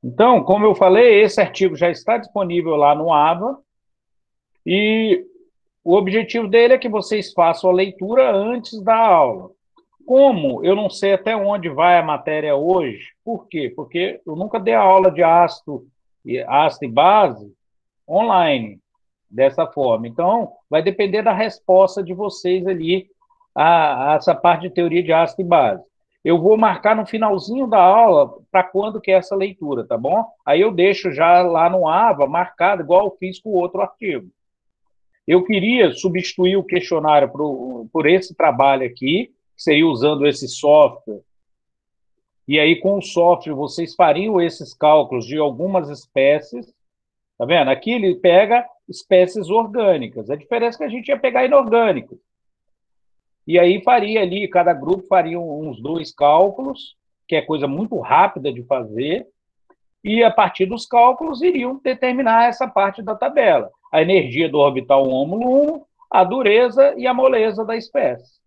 Então, como eu falei, esse artigo já está disponível lá no AVA e o objetivo dele é que vocês façam a leitura antes da aula. Como eu não sei até onde vai a matéria hoje, por quê? Porque eu nunca dei aula de ácido e base online, dessa forma. Então, vai depender da resposta de vocês ali a essa parte de teoria de ácido e base. Eu vou marcar no finalzinho da aula para quando que é essa leitura, tá bom? Aí eu deixo já lá no AVA marcado, igual eu fiz com o outro artigo. Eu queria substituir o questionário por esse trabalho aqui, que seria usando esse software. E aí, com o software, vocês fariam esses cálculos de algumas espécies. Tá vendo? Aqui ele pega espécies orgânicas. A diferença é que a gente ia pegar inorgânicos. E aí faria ali, cada grupo faria uns dois cálculos, que é coisa muito rápida de fazer, e a partir dos cálculos iriam determinar essa parte da tabela. A energia do orbital ômulo 1, a dureza e a moleza da espécie.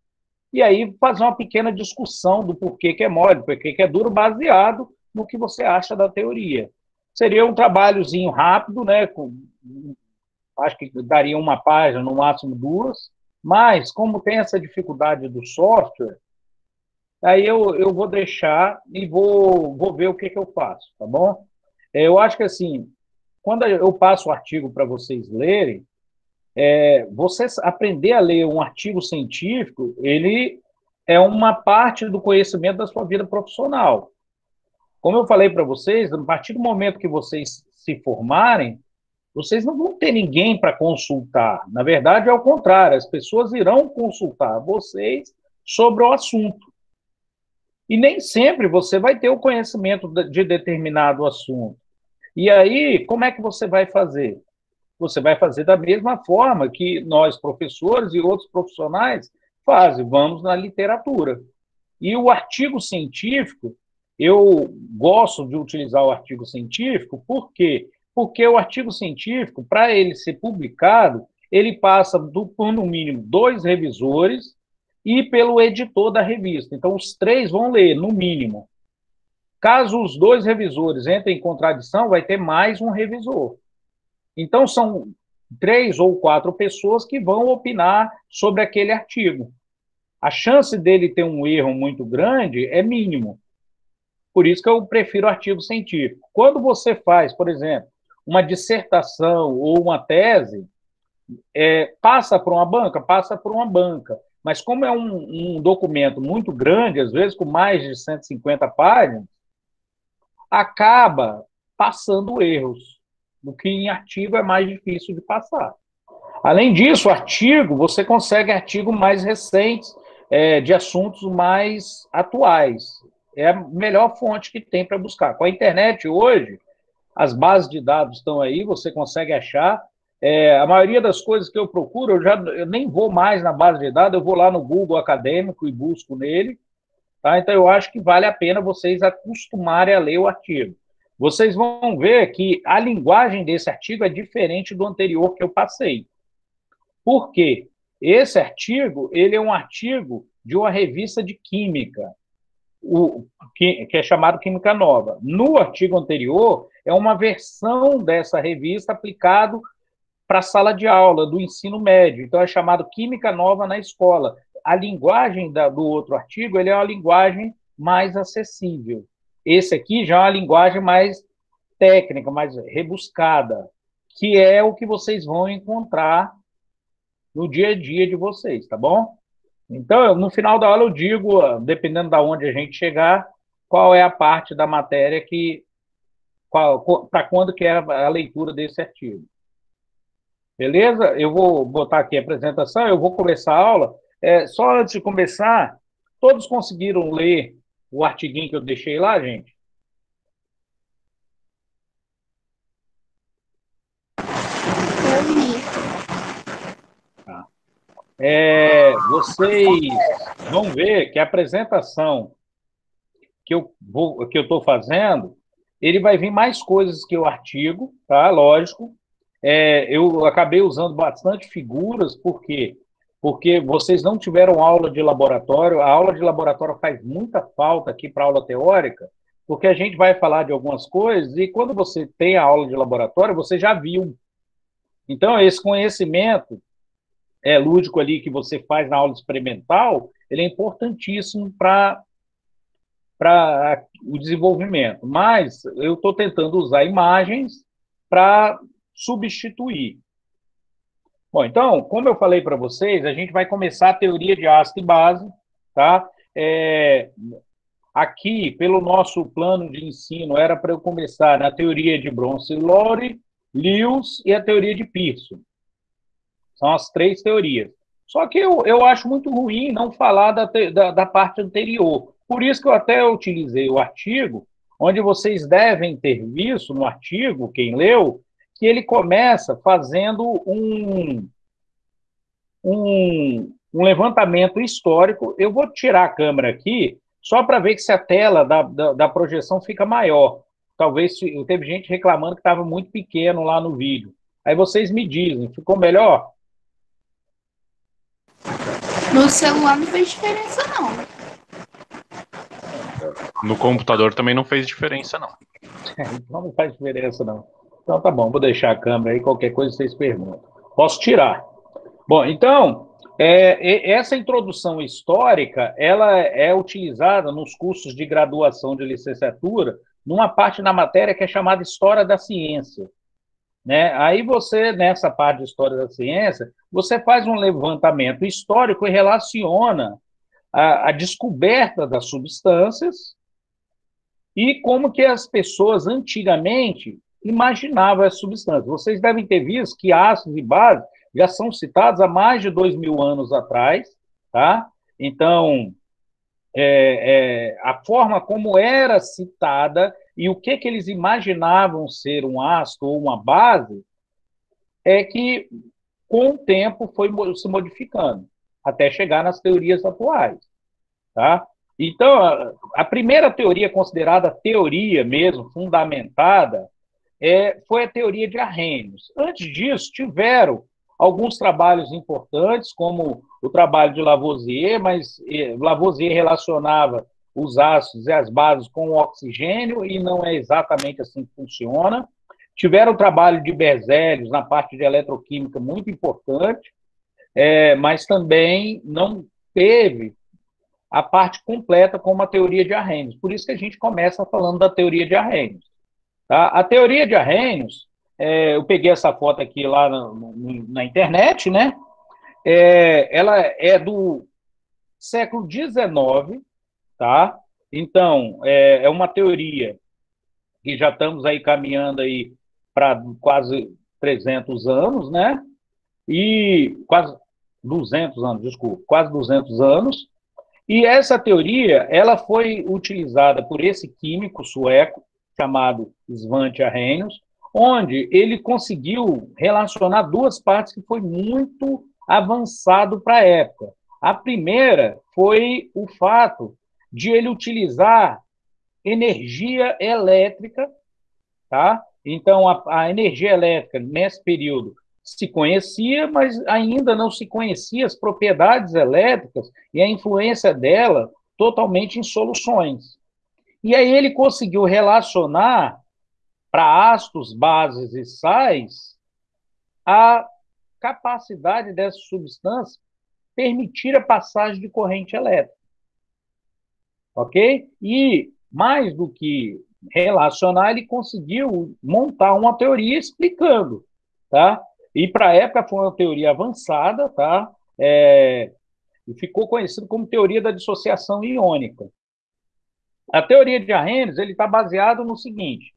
E aí fazer uma pequena discussão do porquê que é mole, porquê que é duro, baseado no que você acha da teoria. Seria um trabalhozinho rápido, né? Acho que daria uma página, no máximo duas, mas como tem essa dificuldade do software, aí eu vou deixar e vou ver o que eu faço, tá bom? Eu acho que assim, quando eu passo o artigo para vocês lerem, você aprender a ler um artigo científico, ele é uma parte do conhecimento da sua vida profissional. Como eu falei para vocês, a partir do momento que vocês se formarem, vocês não vão ter ninguém para consultar. Na verdade, é o contrário, as pessoas irão consultar vocês sobre o assunto. E nem sempre você vai ter o conhecimento de determinado assunto. E aí, como é que você vai fazer? Você vai fazer da mesma forma que nós, professores e outros profissionais, fazem. Vamos na literatura. E o artigo científico, eu gosto de utilizar o artigo científico, por quê? Porque o artigo científico, para ele ser publicado, ele passa por, no mínimo, dois revisores e pelo editor da revista. Então, os três vão ler, no mínimo. Caso os dois revisores entrem em contradição, vai ter mais um revisor. Então, são três ou quatro pessoas que vão opinar sobre aquele artigo. A chance dele ter um erro muito grande é mínimo. Por isso que eu prefiro artigo científico. Quando você faz, por exemplo, uma dissertação ou uma tese, passa por uma banca? Passa por uma banca. Mas como é um documento muito grande, às vezes com mais de 150 páginas, acaba passando erros, o que em artigo é mais difícil de passar. Além disso, artigo, você consegue artigos mais recentes, de assuntos mais atuais. É a melhor fonte que tem para buscar. Com a internet hoje, as bases de dados estão aí, você consegue achar. A maioria das coisas que eu procuro, eu nem vou mais na base de dados, eu vou lá no Google Acadêmico e busco nele. Tá? Então, eu acho que vale a pena vocês acostumarem a ler o artigo. Vocês vão ver que a linguagem desse artigo é diferente do anterior que eu passei. Por quê? Esse artigo, ele é um artigo de uma revista de química, que é chamado Química Nova. No artigo anterior, é uma versão dessa revista aplicado para a sala de aula do ensino médio. Então, é chamado Química Nova na escola. A linguagem do outro artigo, ele é uma linguagem mais acessível. Esse aqui já é uma linguagem mais técnica, mais rebuscada, que é o que vocês vão encontrar no dia a dia de vocês, tá bom? Então, no final da aula eu digo, dependendo da onde a gente chegar, qual é a parte da matéria para quando que é a leitura desse artigo. Beleza? Eu vou botar aqui a apresentação, eu vou começar a aula. Só antes de começar, todos conseguiram ler o artiguinho que eu deixei lá, gente? Eu li. Tá. Vocês vão ver que a apresentação que eu estou fazendo, ele vai vir mais coisas que o artigo, tá? Lógico. Eu acabei usando bastante figuras, por quê? Porque vocês não tiveram aula de laboratório, a aula de laboratório faz muita falta aqui para a aula teórica, porque a gente vai falar de algumas coisas e quando você tem a aula de laboratório, você já viu. Então, esse conhecimento lúdico ali que você faz na aula experimental, ele é importantíssimo para o desenvolvimento. Mas eu estou tentando usar imagens para substituir. Bom, então, como eu falei para vocês, a gente vai começar a teoria de ácido e base, tá? Aqui, pelo nosso plano de ensino, era para eu começar na teoria de Bronsted-Lowry, Lewis e a teoria de Pearson. São as três teorias. Só que eu acho muito ruim não falar da parte anterior. Por isso que eu até utilizei o artigo, onde vocês devem ter visto no artigo, quem leu, que ele começa fazendo um levantamento histórico. Eu vou tirar a câmera aqui, só para ver que se a tela da projeção fica maior. Talvez teve gente reclamando que estava muito pequeno lá no vídeo. Aí vocês me dizem, ficou melhor? No celular não fez diferença, não. No computador também não fez diferença, não. Então não faz diferença, não. Então tá bom, vou deixar a câmera aí, qualquer coisa vocês perguntam. Posso tirar. Bom, então, essa introdução histórica, ela é utilizada nos cursos de graduação de licenciatura, numa parte da matéria que é chamada História da Ciência. Né? Aí você, nessa parte de História da Ciência, você faz um levantamento histórico e relaciona a descoberta das substâncias e como que as pessoas antigamente imaginavam as substâncias. Vocês devem ter visto que ácidos e bases já são citados há mais de 2.000 anos atrás, tá? Então, a forma como era citada e o que eles imaginavam ser um ácido ou uma base é que, com o tempo, foi se modificando, até chegar nas teorias atuais, tá? Então, a primeira teoria considerada teoria mesmo, fundamentada, foi a teoria de Arrhenius. Antes disso, tiveram alguns trabalhos importantes, como o trabalho de Lavoisier, mas Lavoisier relacionava os ácidos e as bases com o oxigênio, e não é exatamente assim que funciona. Tiveram o trabalho de Berzelius na parte de eletroquímica, muito importante, mas também não teve a parte completa como a teoria de Arrhenius. Por isso que a gente começa falando da teoria de Arrhenius. Tá? A teoria de Arrhenius, eu peguei essa foto aqui lá na internet, né? Ela é do século XIX, tá? Então, é uma teoria que já estamos aí caminhando aí para quase 300 anos, né? E quase 200 anos, desculpa, quase 200 anos. E essa teoria, ela foi utilizada por esse químico sueco chamado Svante Arrhenius, onde ele conseguiu relacionar duas partes que foi muito avançado para a época. A primeira foi o fato de ele utilizar energia elétrica, tá? Então, a energia elétrica, nesse período, se conhecia, mas ainda não se conhecia as propriedades elétricas e a influência dela totalmente em soluções. E aí ele conseguiu relacionar para ácidos, bases e sais a capacidade dessas substâncias permitir a passagem de corrente elétrica. Ok? E, mais do que relacionar, ele conseguiu montar uma teoria explicando, tá? E para a época foi uma teoria avançada, tá? E ficou conhecido como teoria da dissociação iônica. A teoria de Arrhenius ele está baseado no seguinte: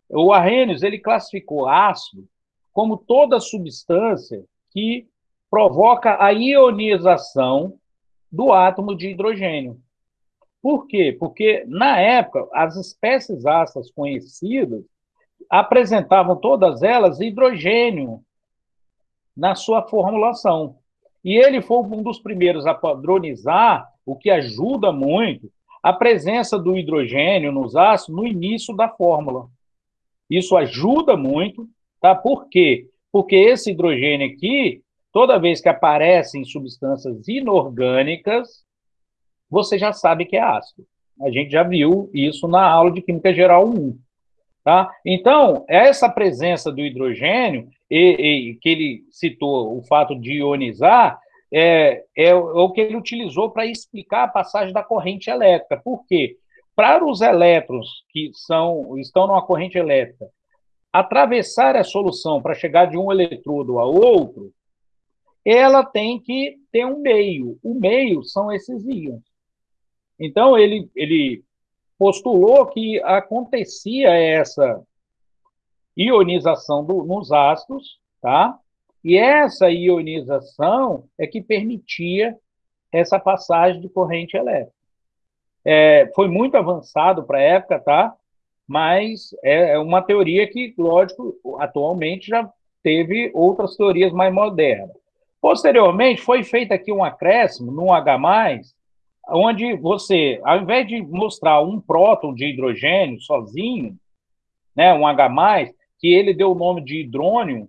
o Arrhenius ele classificou ácido como toda substância que provoca a ionização do átomo de hidrogênio. Por quê? Porque, na época, as espécies ácidas conhecidas apresentavam todas elas hidrogênio na sua formulação. E ele foi um dos primeiros a padronizar, o que ajuda muito, a presença do hidrogênio nos ácidos no início da fórmula. Isso ajuda muito, tá? Por quê? Porque esse hidrogênio aqui, toda vez que aparece em substâncias inorgânicas, você já sabe que é ácido. A gente já viu isso na aula de Química Geral 1. Tá? Então, essa presença do hidrogênio, que ele citou, o fato de ionizar, é o que ele utilizou para explicar a passagem da corrente elétrica. Por quê? Para os elétrons que estão numa corrente elétrica atravessar a solução para chegar de um eletrodo a outro, ela tem que ter um meio. O meio são esses íons. Então, ele postulou que acontecia essa ionização nos ácidos, tá? E essa ionização é que permitia essa passagem de corrente elétrica. Foi muito avançado para a época, tá? Mas é uma teoria que, lógico, atualmente já teve outras teorias mais modernas. Posteriormente, foi feito aqui um acréscimo no H+, onde você, ao invés de mostrar um próton de hidrogênio sozinho, né, um H+, que ele deu o nome de hidrônio,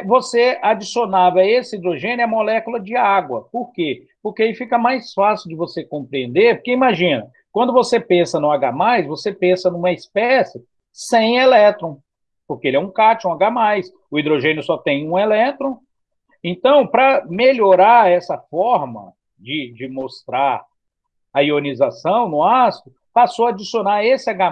você adicionava a esse hidrogênio a molécula de água. Por quê? Porque aí fica mais fácil de você compreender, porque imagina, quando você pensa no H+, você pensa numa espécie sem elétron, porque ele é um cátion H+, o hidrogênio só tem um elétron. Então, para melhorar essa forma de mostrar a ionização no ácido, passou a adicionar esse H+,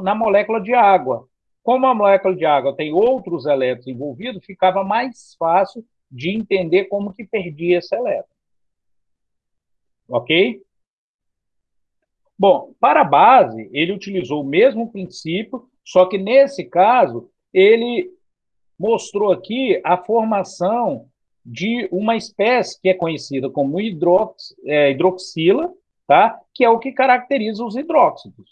na molécula de água. Como a molécula de água tem outros elétrons envolvidos, ficava mais fácil de entender como que perdia esse elétron. Ok? Bom, para a base, ele utilizou o mesmo princípio, só que nesse caso, ele mostrou aqui a formação de uma espécie que é conhecida como hidroxila, tá? Que é o que caracteriza os hidróxidos.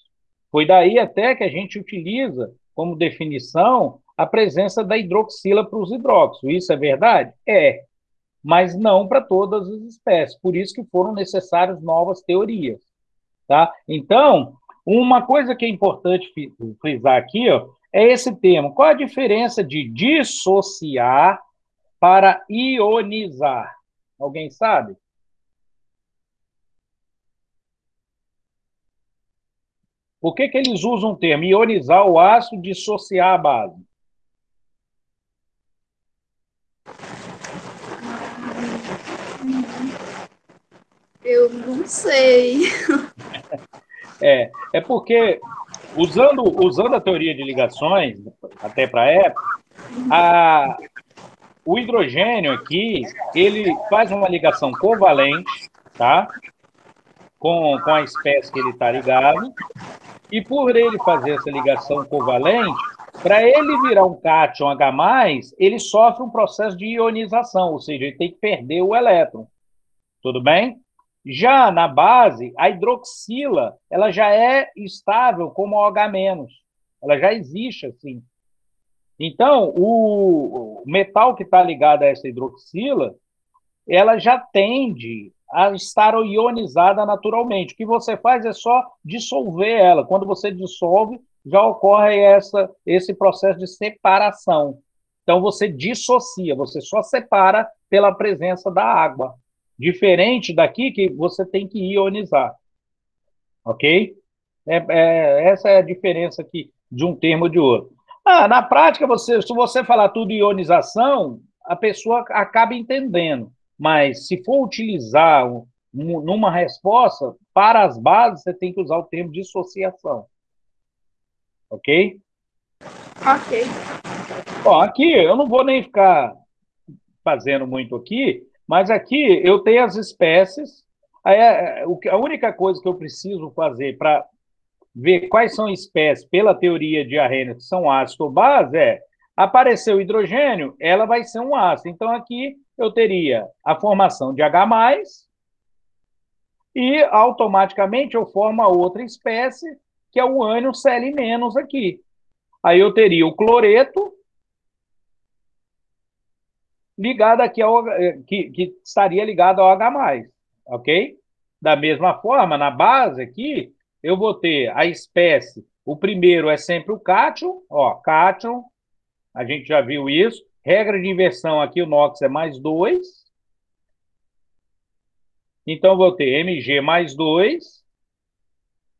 Foi daí até que a gente utiliza como definição a presença da hidroxila para os hidróxidos. Isso é verdade? É, mas não para todas as espécies. Por isso que foram necessárias novas teorias. Tá? Então, uma coisa que é importante frisar aqui, ó, é esse termo. Qual a diferença de dissociar para ionizar? Alguém sabe? Por que eles usam o termo ionizar o ácido, dissociar a base? Eu não sei. É porque, usando a teoria de ligações, até para a época, o hidrogênio aqui, ele faz uma ligação covalente, tá? Com a espécie que ele está ligado, e por ele fazer essa ligação covalente, para ele virar um cátion H+, ele sofre um processo de ionização, ou seja, ele tem que perder o elétron. Tudo bem? Já na base, a hidroxila, ela já é estável como OH-. Ela já existe assim. Então, o metal que está ligado a essa hidroxila, ela já tende a estar ionizada naturalmente. O que você faz é só dissolver ela. Quando você dissolve, já ocorre esse processo de separação. Então, você dissocia, você só separa pela presença da água. Diferente daqui, que você tem que ionizar. Ok? Essa é a diferença aqui de um termo ou de outro. Na prática, se você falar tudo ionização, a pessoa acaba entendendo. Mas se for utilizar numa resposta, para as bases, você tem que usar o termo dissociação. Ok? Ok. Bom, aqui eu não vou nem ficar fazendo muito aqui, mas aqui eu tenho as espécies. A única coisa que eu preciso fazer para ver quais são espécies pela teoria de Arrhenius que são ácido ou base apareceu o hidrogênio, ela vai ser um ácido. Então, aqui eu teria a formação de H+, e automaticamente eu formo a outra espécie, que é o ânion Cl- aqui. Aí eu teria o cloreto ligado aqui que estaria ligado ao H+, ok? Da mesma forma, na base aqui, eu vou ter a espécie, o primeiro é sempre o cátion, ó, cátion, a gente já viu isso. Regra de inversão aqui, o NOx é +2. Então, eu vou ter Mg mais 2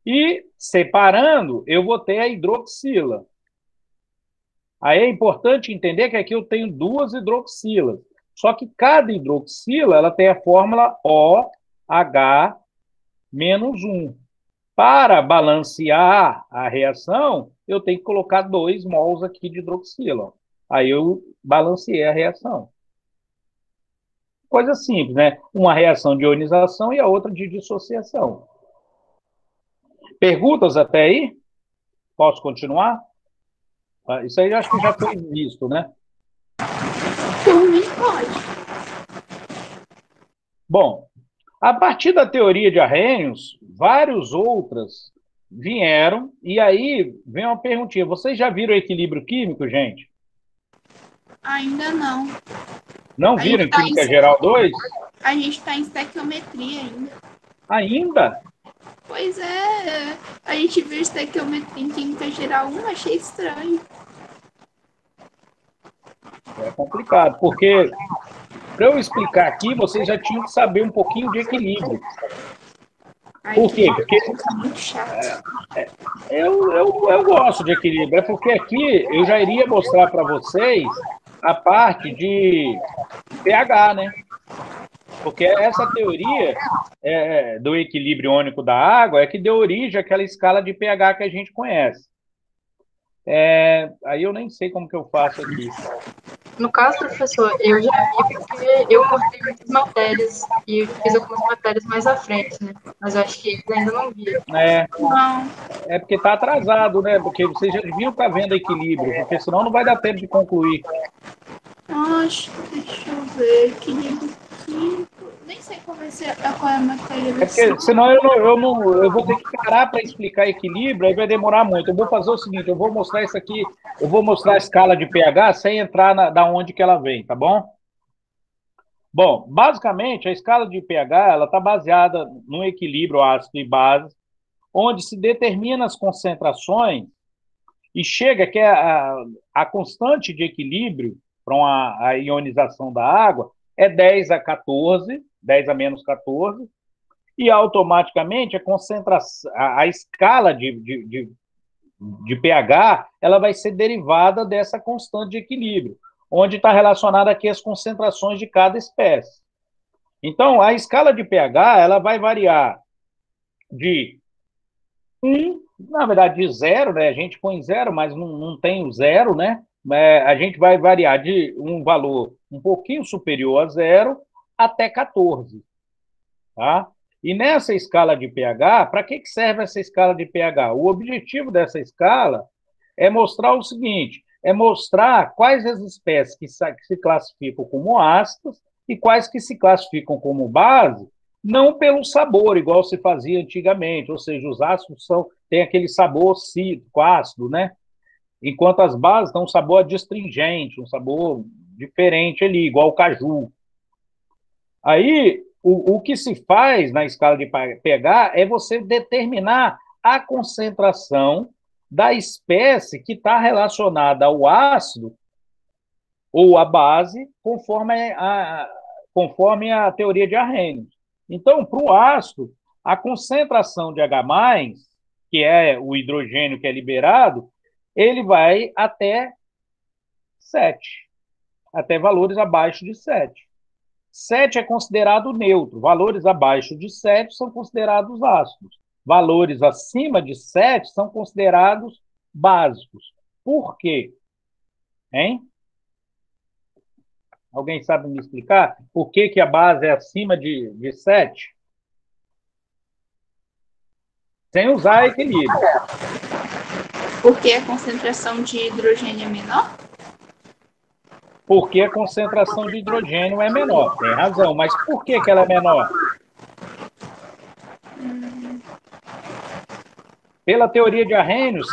e, separando, eu vou ter a hidroxila. Aí é importante entender que aqui eu tenho duas hidroxilas. Só que cada hidroxila ela tem a fórmula OH menos 1. Para balancear a reação, eu tenho que colocar 2 mols aqui de hidroxila. Aí eu balanceei a reação. Coisa simples, né? Uma reação de ionização e a outra de dissociação. Perguntas até aí? Posso continuar? Isso aí eu acho que já foi visto, né? Por mim, pode. Bom, a partir da teoria de Arrhenius, várias outras vieram, e aí vem uma perguntinha. Vocês já viram o equilíbrio químico, gente? Ainda não. Não viram em Química Geral 2? A gente está em estequiometria ainda. Ainda? Pois é, a gente viu estequiometria em Química Geral 1, achei estranho. É complicado, porque para eu explicar aqui, vocês já tinham que saber um pouquinho de equilíbrio. Ai, Por quê? Porque é muito chato. eu gosto de equilíbrio. É porque aqui eu já iria mostrar para vocês a parte de pH, né? Porque essa teoria do equilíbrio iônico da água é que deu origem àquela escala de pH que a gente conhece. Aí eu nem sei como que eu faço aqui. No caso, professor, eu já vi porque eu cortei muitas matérias e fiz algumas matérias mais à frente, né? Mas eu acho que eles ainda não viram. Não, É porque está atrasado, né? Porque vocês já deviam estar vendo equilíbrio, porque senão não vai dar tempo de concluir. acho, deixa eu ver, equilíbrio químico. Nem sei qual vai ser qual é a matéria. É porque senão eu vou ter que parar para explicar equilíbrio, aí vai demorar muito. Eu vou fazer o seguinte, eu vou mostrar isso aqui, eu vou mostrar a escala de pH sem entrar da onde que ela vem, tá bom? Bom, basicamente, a escala de pH ela está baseada no equilíbrio ácido e base, onde se determina as concentrações e chega que a constante de equilíbrio para a ionização da água é 10 a 14, 10 a menos 14, e automaticamente a concentração, a escala de pH, ela vai ser derivada dessa constante de equilíbrio, onde está relacionada aqui as concentrações de cada espécie. Então, a escala de pH, ela vai variar de 1, na verdade, de 0, né? A gente põe 0, mas não tem o 0, né? A gente vai variar de um valor um pouquinho superior a 0 até 14, tá? E nessa escala de pH, para que serve essa escala de pH? O objetivo dessa escala é mostrar o seguinte, é mostrar quais as espécies que se classificam como ácidas e quais que se classificam como base, não pelo sabor, igual se fazia antigamente, ou seja, os ácidos têm aquele sabor cítrico, ácido, né? Enquanto as bases têm um sabor adstringente, um sabor diferente ali, igual o caju. Aí, o que se faz na escala de pH é você determinar a concentração da espécie que está relacionada ao ácido ou à base, conforme a teoria de Arrhenius. Então, para o ácido, a concentração de H+, que é o hidrogênio que é liberado, ele vai até 7, até valores abaixo de 7. 7 é considerado neutro. Valores abaixo de 7 são considerados ácidos. Valores acima de 7 são considerados básicos. Por quê? Hein? Alguém sabe me explicar por que a base é acima de 7? Sem usar equilíbrio. Porque a concentração de hidrogênio é menor? Porque a concentração de hidrogênio é menor. Tem razão, mas por que ela é menor? Pela teoria de Arrhenius,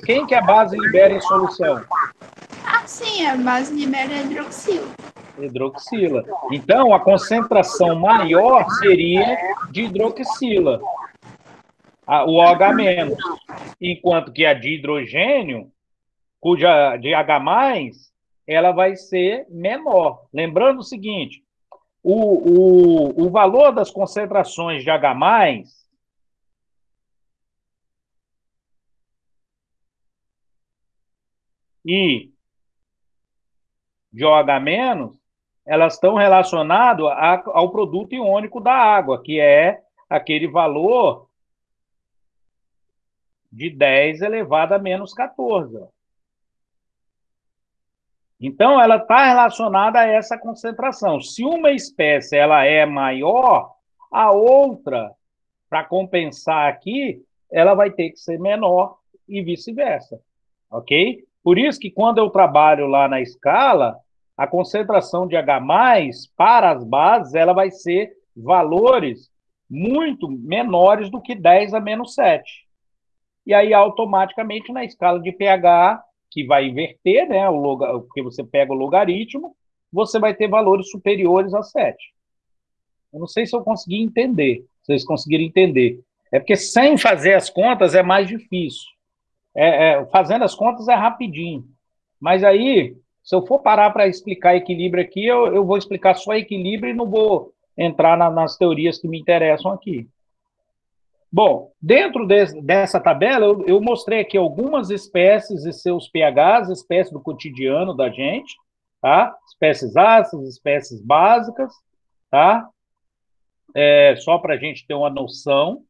quem que a base libera em solução? Ah, sim, a base libera hidroxila. Hidroxila. Então, a concentração maior seria de hidroxila, o OH-, enquanto que a de hidrogênio, cuja de H+, ela vai ser menor. Lembrando o seguinte, o valor das concentrações de H+, e de OH-, elas estão relacionadas ao produto iônico da água, que é aquele valor de 10 elevado a menos 14. Então, ela está relacionada a essa concentração. Se uma espécie ela é maior, a outra, para compensar aqui, ela vai ter que ser menor e vice-versa. Ok? Por isso que quando eu trabalho lá na escala, a concentração de H+, para as bases, ela vai ser valores muito menores do que 10 a menos 7. E aí, automaticamente, na escala de pH, que vai inverter, né, porque você pega o logaritmo, você vai ter valores superiores a 7. Eu não sei se eu consegui entender, se vocês conseguiram entender. É porque sem fazer as contas é mais difícil. Fazendo as contas é rapidinho. Mas aí, se eu for parar para explicar equilíbrio aqui, eu vou explicar só equilíbrio e não vou entrar nas teorias que me interessam aqui. Bom, dentro dessa tabela, eu mostrei aqui algumas espécies e seus pHs, espécies do cotidiano da gente, tá? Espécies ácidas, espécies básicas, tá? Só para a gente ter uma noção.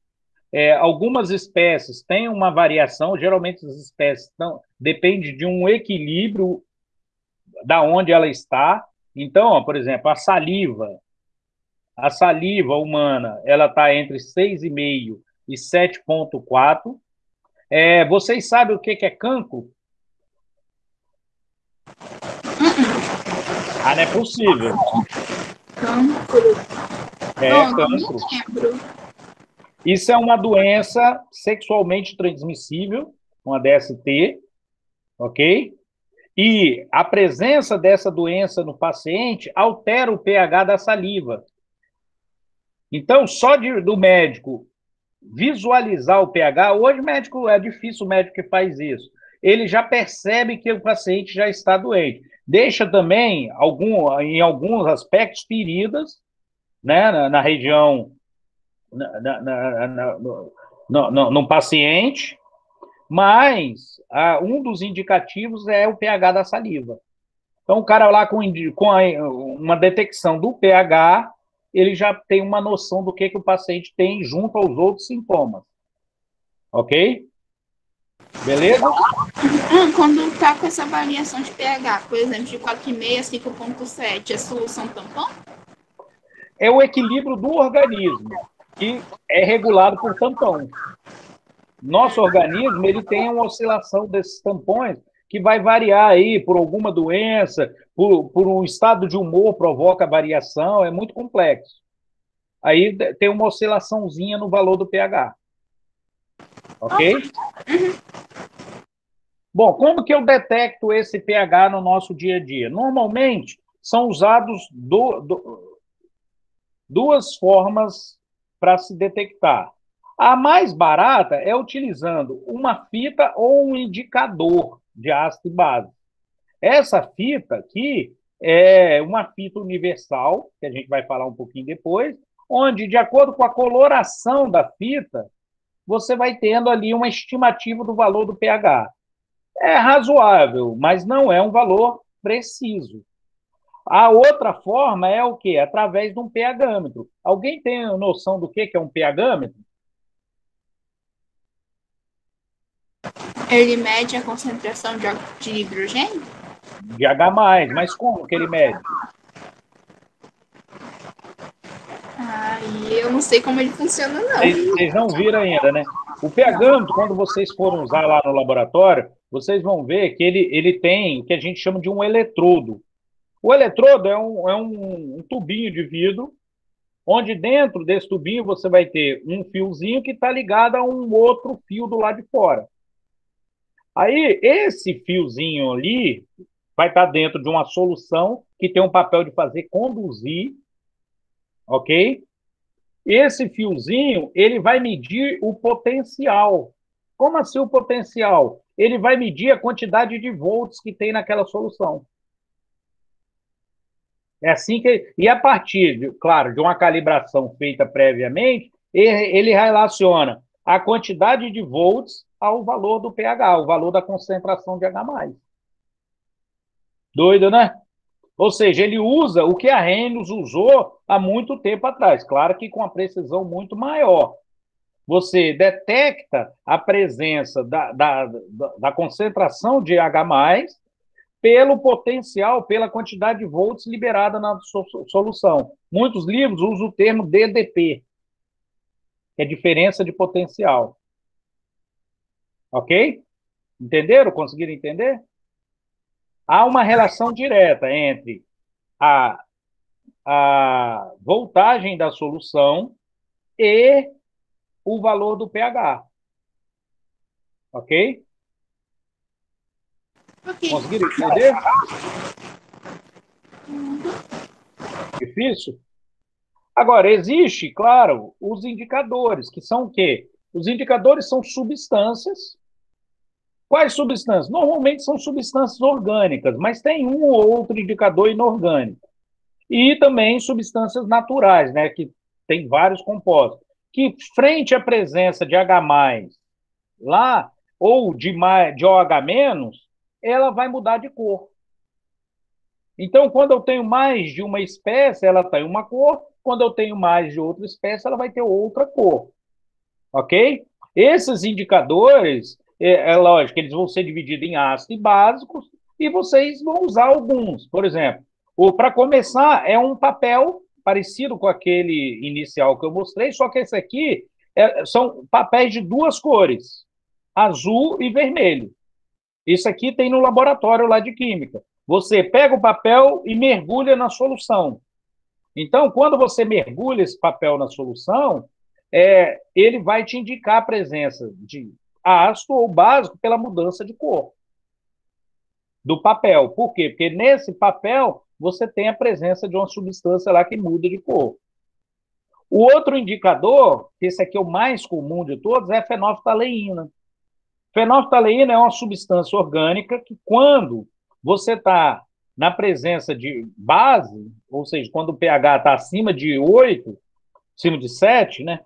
Algumas espécies têm uma variação, geralmente as espécies depende de um equilíbrio da onde ela está. Então, ó, por exemplo, a saliva humana, ela está entre 6,5 e 7,4. Vocês sabem o que é cancro? Ah, não é possível. Cancro. Não, não me Cancro. lembro. Isso é uma doença sexualmente transmissível, uma DST, ok? E a presença dessa doença no paciente altera o pH da saliva. Então, só do médico visualizar o pH, hoje médico é difícil o médico que faz isso. Ele já percebe que o paciente já está doente. Deixa também, em alguns aspectos, feridas, né, na região, no paciente, mas um dos indicativos é o pH da saliva. Então, o cara lá com uma detecção do pH, ele já tem uma noção do que o paciente tem junto aos outros sintomas. Ok? Beleza? Quando tá com essa variação de pH, por exemplo, de 4,5 a 5,7, é solução tampão? É o equilíbrio do organismo, que é regulado por tampão. Nosso organismo, ele tem uma oscilação desses tampões que vai variar aí por alguma doença, por um estado de humor provoca variação, é muito complexo. Aí tem uma oscilaçãozinha no valor do pH. Ok? Bom, como que eu detecto esse pH no nosso dia a dia? Normalmente, são usados duas formas para se detectar. A mais barata é utilizando uma fita ou um indicador de ácido e base. Essa fita aqui é uma fita universal, que a gente vai falar um pouquinho depois, onde, de acordo com a coloração da fita, você vai tendo ali uma estimativa do valor do pH. É razoável, mas não é um valor preciso. A outra forma é o quê? Através de um pHmetro. Alguém tem noção do que é um pHmetro? Ele mede a concentração de hidrogênio? De H+, mas como que ele mede? E eu não sei como ele funciona, não. Vocês não viram ainda, né? O pHmetro, quando vocês forem usar lá no laboratório, vocês vão ver que ele tem o que a gente chama de um eletrodo. O eletrodo é um tubinho de vidro, onde dentro desse tubinho você vai ter um fiozinho que está ligado a um outro fio do lado de fora. Aí, esse fiozinho ali vai estar dentro de uma solução que tem um papel de fazer conduzir, ok? Esse fiozinho, ele vai medir o potencial. Como assim o potencial? Ele vai medir a quantidade de volts que tem naquela solução. É assim que. E a partir, claro, de uma calibração feita previamente, ele relaciona a quantidade de volts ao valor do pH, o valor da concentração de H+. Doido, né? Ou seja, ele usa o que a Reynolds usou há muito tempo atrás, claro que com uma precisão muito maior. Você detecta a presença da concentração de H+, pelo potencial, pela quantidade de volts liberada na solução. Muitos livros usam o termo DDP, que é diferença de potencial. Ok? Entenderam? Conseguiram entender? Há uma relação direta entre a voltagem da solução e o valor do pH. Ok? Ok. Conseguiram entender? Difícil? Agora, existe, claro, os indicadores, que são o quê? Os indicadores são substâncias. Quais substâncias? Normalmente são substâncias orgânicas, mas tem um ou outro indicador inorgânico. E também substâncias naturais, né, que tem vários compostos. Que, frente à presença de H+, lá, ou de OH-, ela vai mudar de cor. Então, quando eu tenho mais de uma espécie, ela tem uma cor. Quando eu tenho mais de outra espécie, ela vai ter outra cor. Ok? Esses indicadores, é lógico, eles vão ser divididos em ácidos e básicos, e vocês vão usar alguns. Por exemplo, para começar, é um papel parecido com aquele inicial que eu mostrei, só que esse aqui são papéis de duas cores, azul e vermelho. Isso aqui tem no laboratório lá de química. Você pega o papel e mergulha na solução. Então, quando você mergulha esse papel na solução, ele vai te indicar a presença de ácido ou básico pela mudança de cor do papel. Por quê? Porque nesse papel você tem a presença de uma substância lá que muda de cor. O outro indicador, que esse aqui é o mais comum de todos, é a fenolftaleína. Fenolftaleína é uma substância orgânica que, quando você está na presença de base, ou seja, quando o pH está acima de 8, acima de 7, né,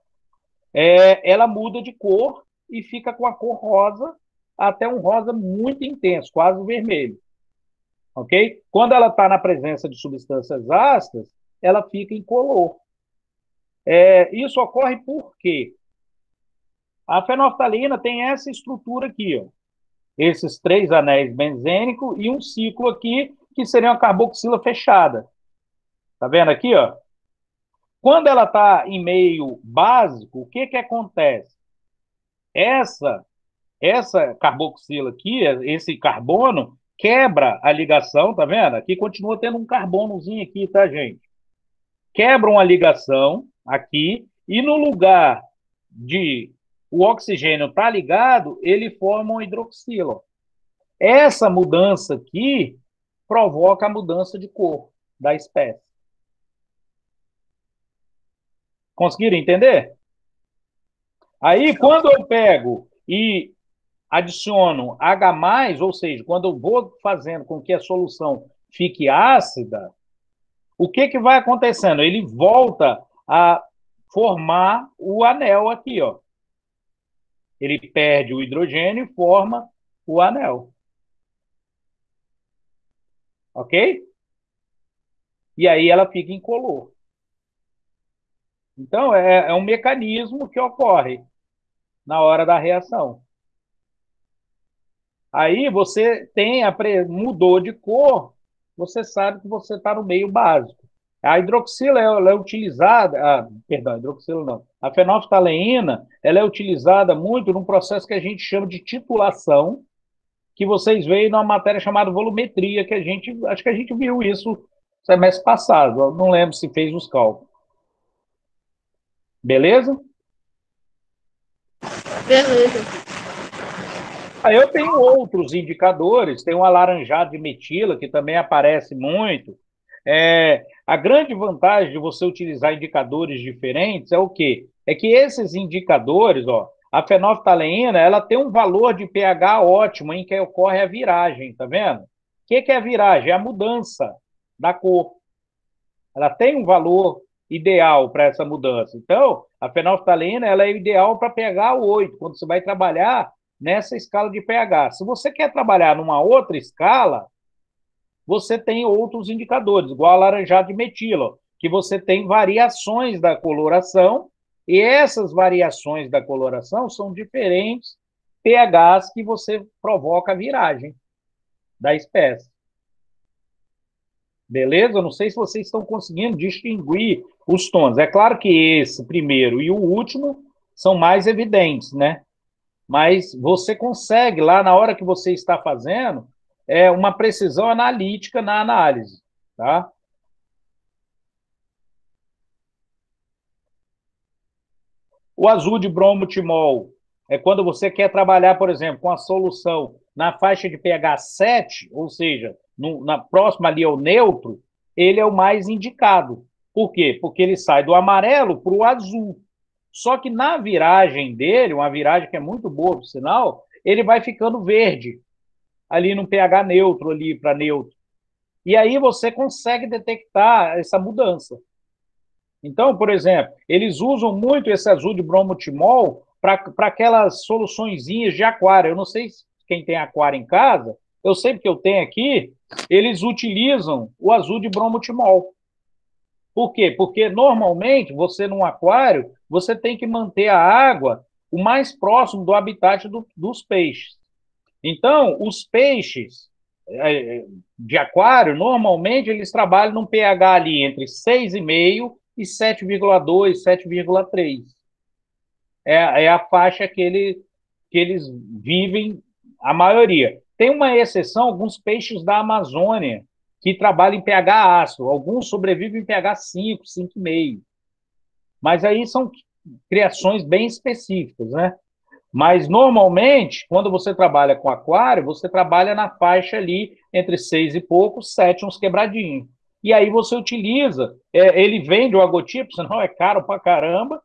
ela muda de cor e fica com a cor rosa, até um rosa muito intenso, quase vermelho. Ok? Quando ela está na presença de substâncias ácidas, ela fica incolor. Isso ocorre por quê? A fenolftaleína tem essa estrutura aqui, ó. Esses 3 anéis benzênicos e um ciclo aqui, que seria uma carboxila fechada. Tá vendo aqui, ó? Quando ela está em meio básico, o que acontece? Essa carboxila aqui, esse carbono, quebra a ligação, tá vendo? Aqui continua tendo um carbonozinho aqui, tá, gente? Quebra uma ligação aqui, e no lugar de o oxigênio estar ligado, ele forma uma hidroxila. Essa mudança aqui provoca a mudança de cor da espécie. Conseguiram entender? Aí, quando eu pego e adiciono H+, ou seja, quando eu vou fazendo com que a solução fique ácida, o que vai acontecendo? Ele volta a formar o anel aqui, ó. Ele perde o hidrogênio e forma o anel. Ok? E aí ela fica incolor. Então, é um mecanismo que ocorre na hora da reação. Aí você mudou de cor, você sabe que você está no meio básico. A hidroxila ela é utilizada, perdão, hidroxila não. A fenolftaleína ela é utilizada muito num processo que a gente chama de titulação, que vocês veem numa matéria chamada volumetria, que acho que a gente viu isso semestre passado, eu não lembro se fez os cálculos. Beleza? Beleza. Aí eu tenho outros indicadores, tem um alaranjado de metila, que também aparece muito. A grande vantagem de você utilizar indicadores diferentes é o quê? É que esses indicadores, ó, a fenolftaleína, ela tem um valor de pH ótimo em que ocorre a viragem, tá vendo? O que é a viragem? É a mudança da cor. Ela tem um valor ideal para essa mudança. Então, a fenolftalina ela é ideal para pH 8, quando você vai trabalhar nessa escala de pH. Se você quer trabalhar numa outra escala, você tem outros indicadores, igual a laranjado de metilo, que você tem variações da coloração, e essas variações da coloração são diferentes pHs que você provoca a viragem da espécie. Beleza? Eu não sei se vocês estão conseguindo distinguir os tons. É claro que esse primeiro e o último são mais evidentes, né? Mas você consegue, lá na hora que você está fazendo, uma precisão analítica na análise, tá? O azul de bromotimol é quando você quer trabalhar, por exemplo, com a solução na faixa de pH 7, ou seja, na próxima ali ao neutro, ele é o mais indicado. Por quê? Porque ele sai do amarelo para o azul. Só que na viragem dele, uma viragem que é muito boa, por sinal, ele vai ficando verde, ali no pH neutro, ali para neutro. E aí você consegue detectar essa mudança. Então, por exemplo, eles usam muito esse azul de bromotimol para aquelas soluçõezinhas de aquário. Eu não sei quem tem aquário em casa, eu sei porque eu tenho aqui, eles utilizam o azul de bromotimol. Por quê? Porque normalmente você num aquário, você tem que manter a água o mais próximo do habitat dos peixes. Então, os peixes de aquário, normalmente eles trabalham num pH ali entre 6,5 e 7,2, 7,3. É a faixa que eles vivem, a maioria. Tem uma exceção, alguns peixes da Amazônia, que trabalham em pH ácido. Alguns sobrevivem em pH 5, 5,5. Mas aí são criações bem específicas, né? Mas, normalmente, quando você trabalha com aquário, você trabalha na faixa ali entre 6 e pouco, 7, uns quebradinhos. E aí você utiliza, ele vende o agotipo, senão é caro pra caramba,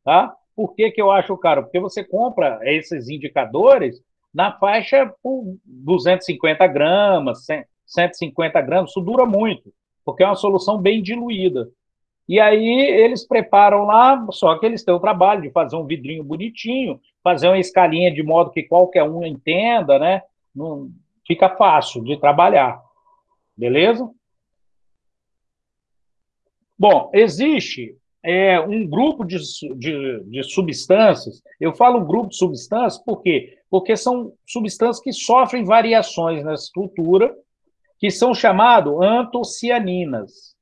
tá? Por que eu acho caro? Porque você compra esses indicadores na faixa por 250 gramas, 150 gramas, isso dura muito, porque é uma solução bem diluída. E aí eles preparam lá, só que eles têm o trabalho de fazer um vidrinho bonitinho, fazer uma escalinha de modo que qualquer um entenda, né? Não, fica fácil de trabalhar, beleza? Bom, existe um grupo de substâncias, eu falo grupo de substâncias por quê? Porque são substâncias que sofrem variações na estrutura, que são chamadas antocianinas.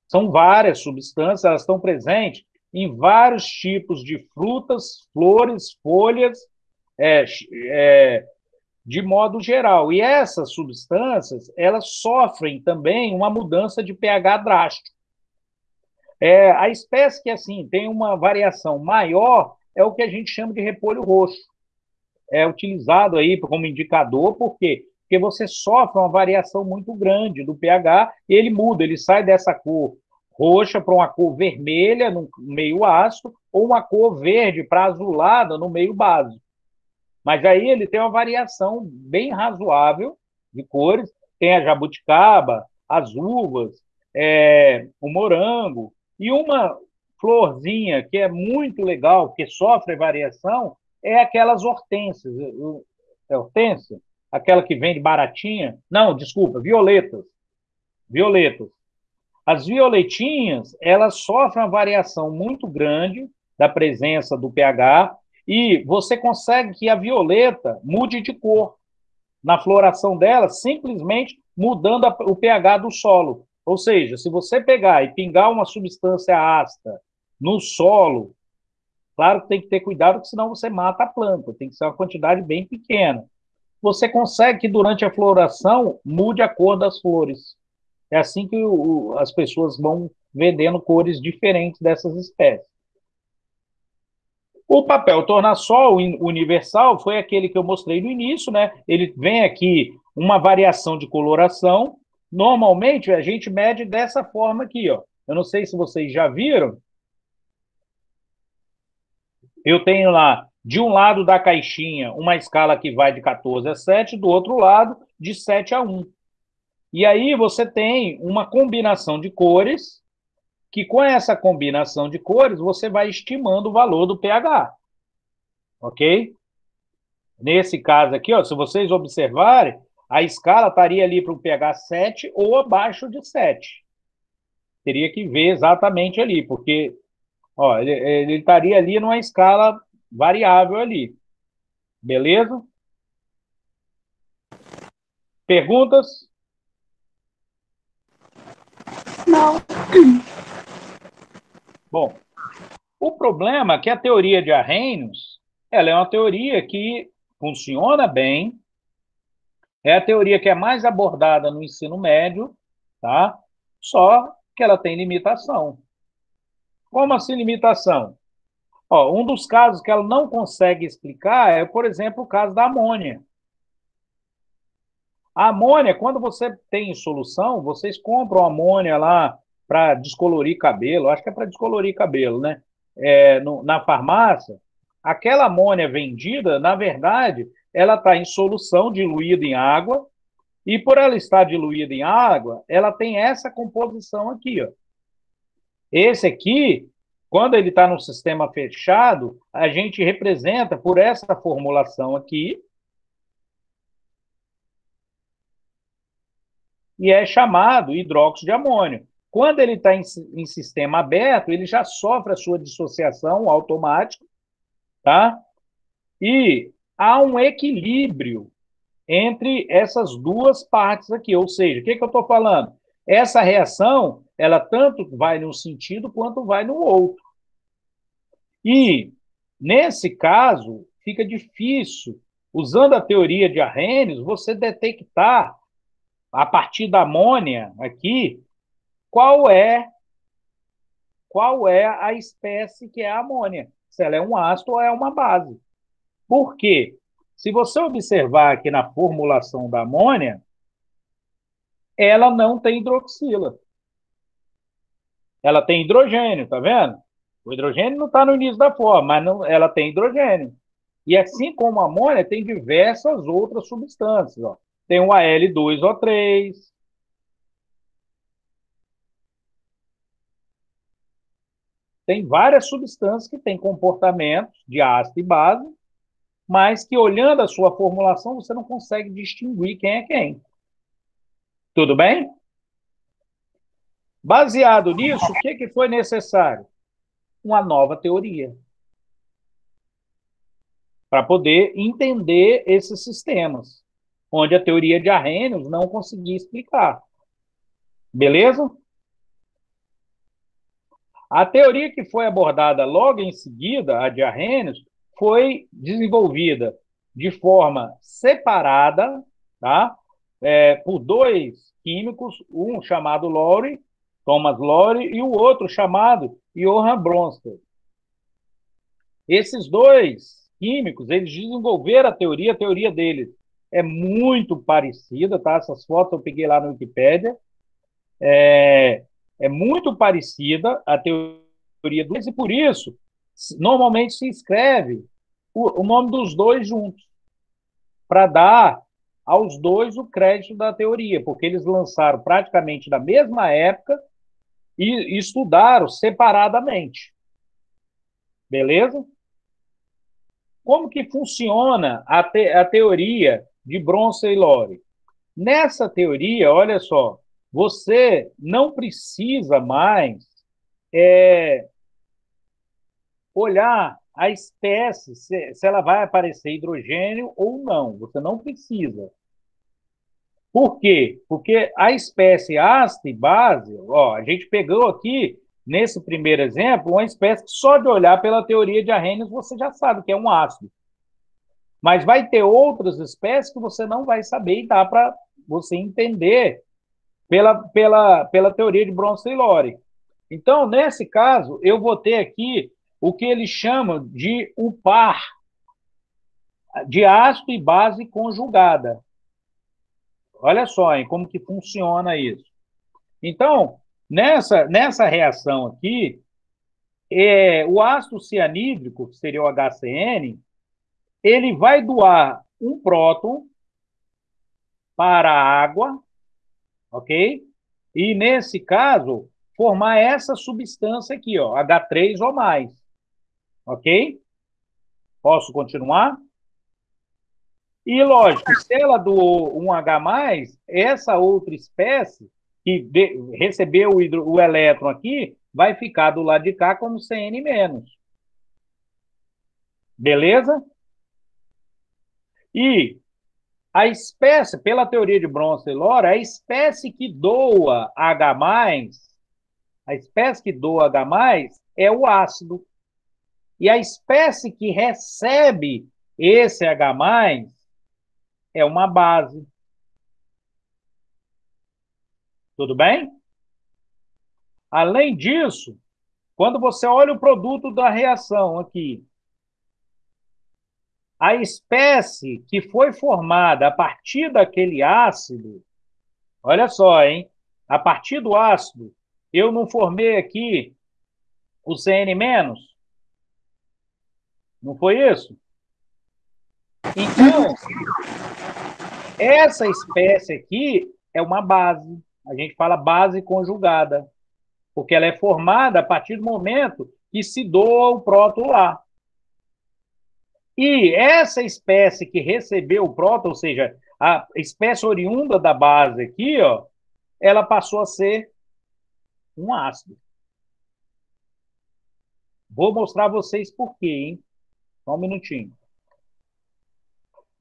São várias substâncias, elas estão presentes em vários tipos de frutas, flores, folhas, de modo geral. E essas substâncias, elas sofrem também uma mudança de pH drástico. A espécie que, assim, tem uma variação maior é o que a gente chama de repolho roxo. É utilizado aí como indicador, por quê? Porque você sofre uma variação muito grande do pH, e ele muda, ele sai dessa cor roxa para uma cor vermelha no meio ácido, ou uma cor verde para azulada no meio básico. Mas aí ele tem uma variação bem razoável de cores, tem a jabuticaba, as uvas, o morango, e uma florzinha que é muito legal, que sofre variação, é aquelas hortênsias. É hortênsia? Aquela que vende baratinha? Não, desculpa, violetas. Violetas. As violetinhas, elas sofrem uma variação muito grande da presença do pH, e você consegue que a violeta mude de cor na floração dela, simplesmente mudando o pH do solo. Ou seja, se você pegar e pingar uma substância ácida no solo, claro que tem que ter cuidado, porque senão você mata a planta, tem que ser uma quantidade bem pequena. Você consegue que durante a floração mude a cor das flores. É assim que as pessoas vão vendendo cores diferentes dessas espécies. O papel tornassol universal foi aquele que eu mostrei no início, né? Ele vem aqui uma variação de coloração. Normalmente a gente mede dessa forma aqui, ó. Eu não sei se vocês já viram. Eu tenho lá, de um lado da caixinha, uma escala que vai de 14 a 7, do outro lado, de 7 a 1. E aí você tem uma combinação de cores que com essa combinação de cores você vai estimando o valor do pH. Ok? Nesse caso aqui, ó, se vocês observarem, a escala estaria ali para um pH 7 ou abaixo de 7. Teria que ver exatamente ali, porque ó, ele estaria ali numa escala variável ali. Beleza? Perguntas? Não. Bom, o problema é que a teoria de Arrhenius, ela é uma teoria que funciona bem, é a teoria que é mais abordada no ensino médio, tá? Só que ela tem limitação. Como assim limitação? Ó, um dos casos que ela não consegue explicar é, por exemplo, o caso da amônia. A amônia, quando você tem em solução, vocês compram amônia lá para descolorir cabelo, acho que é para descolorir cabelo, né? Na farmácia, aquela amônia vendida, na verdade, ela está em solução diluída em água, e por ela estar diluída em água, ela tem essa composição aqui, ó. Esse aqui, quando ele está no sistema fechado, a gente representa por essa formulação aqui, e é chamado hidróxido de amônio. Quando ele está em sistema aberto, ele já sofre a sua dissociação automática, tá? E há um equilíbrio entre essas duas partes aqui, ou seja, o que eu estou falando? Essa reação, ela tanto vai num sentido quanto vai no outro. E, nesse caso, fica difícil, usando a teoria de Arrhenius, você detectar, a partir da amônia aqui, qual é a espécie que é a amônia, se ela é um ácido ou é uma base. Por quê? Se você observar aqui na formulação da amônia, ela não tem hidroxila. Ela tem hidrogênio, tá vendo? O hidrogênio não está no início da forma, mas não, ela tem hidrogênio. E assim como a amônia, tem diversas outras substâncias. Ó. Tem o Al2O3, tem várias substâncias que têm comportamentos de ácido e base, mas que olhando a sua formulação, você não consegue distinguir quem é quem. Tudo bem? Baseado nisso, o que foi necessário? Uma nova teoria para poder entender esses sistemas, onde a teoria de Arrhenius não conseguia explicar. Beleza? A teoria que foi abordada logo em seguida, a de Arrhenius, foi desenvolvida de forma separada, tá? Por dois químicos, um chamado Lowry, Thomas Lowry, e o outro chamado Johann Bronsted. Esses dois químicos, eles desenvolveram a teoria deles é muito parecida, tá? Essas fotos eu peguei lá no Wikipédia. É muito parecida a teoria deles, e por isso, normalmente se escreve o nome dos dois juntos, para dar aos dois o crédito da teoria, porque eles lançaram praticamente na mesma época e estudaram separadamente. Beleza? Como que funciona a teoria de Bronsted e Lowry? Nessa teoria, olha só, você não precisa mais olhar a espécie, se ela vai aparecer hidrogênio ou não. Você não precisa. Por quê? Porque a espécie ácido e base, ó, a gente pegou aqui, nesse primeiro exemplo, uma espécie que só de olhar pela teoria de Arrhenius você já sabe que é um ácido. Mas vai ter outras espécies que você não vai saber e dá para você entender pela teoria de Bronsted e Lowry. Então, nesse caso, eu vou ter aqui o que eles chamam de um par de ácido e base conjugada. Olha só, hein, como que funciona isso. Então, nessa reação aqui, o ácido cianídrico, que seria o HCN, ele vai doar um próton para a água, ok? E nesse caso, formar essa substância aqui, ó, H3 ou mais. Ok? Posso continuar? E, lógico, se ela doou um H+, essa outra espécie que recebeu o elétron aqui, vai ficar do lado de cá como Cn-. Beleza? E a espécie, pela teoria de Bronsted-Lore, a espécie que doa H+, a espécie que doa H+, é o ácido. E a espécie que recebe esse H+, é uma base. Tudo bem? Além disso, quando você olha o produto da reação aqui, a espécie que foi formada a partir daquele ácido, olha só, hein? A partir do ácido, eu não formei aqui o Cn-? Não foi isso? Então, essa espécie aqui é uma base. A gente fala base conjugada, porque ela é formada a partir do momento que se doa o próton lá. E essa espécie que recebeu o próton, ou seja, a espécie oriunda da base aqui, ó, ela passou a ser um ácido. Vou mostrar a vocês por quê, hein? Só um minutinho.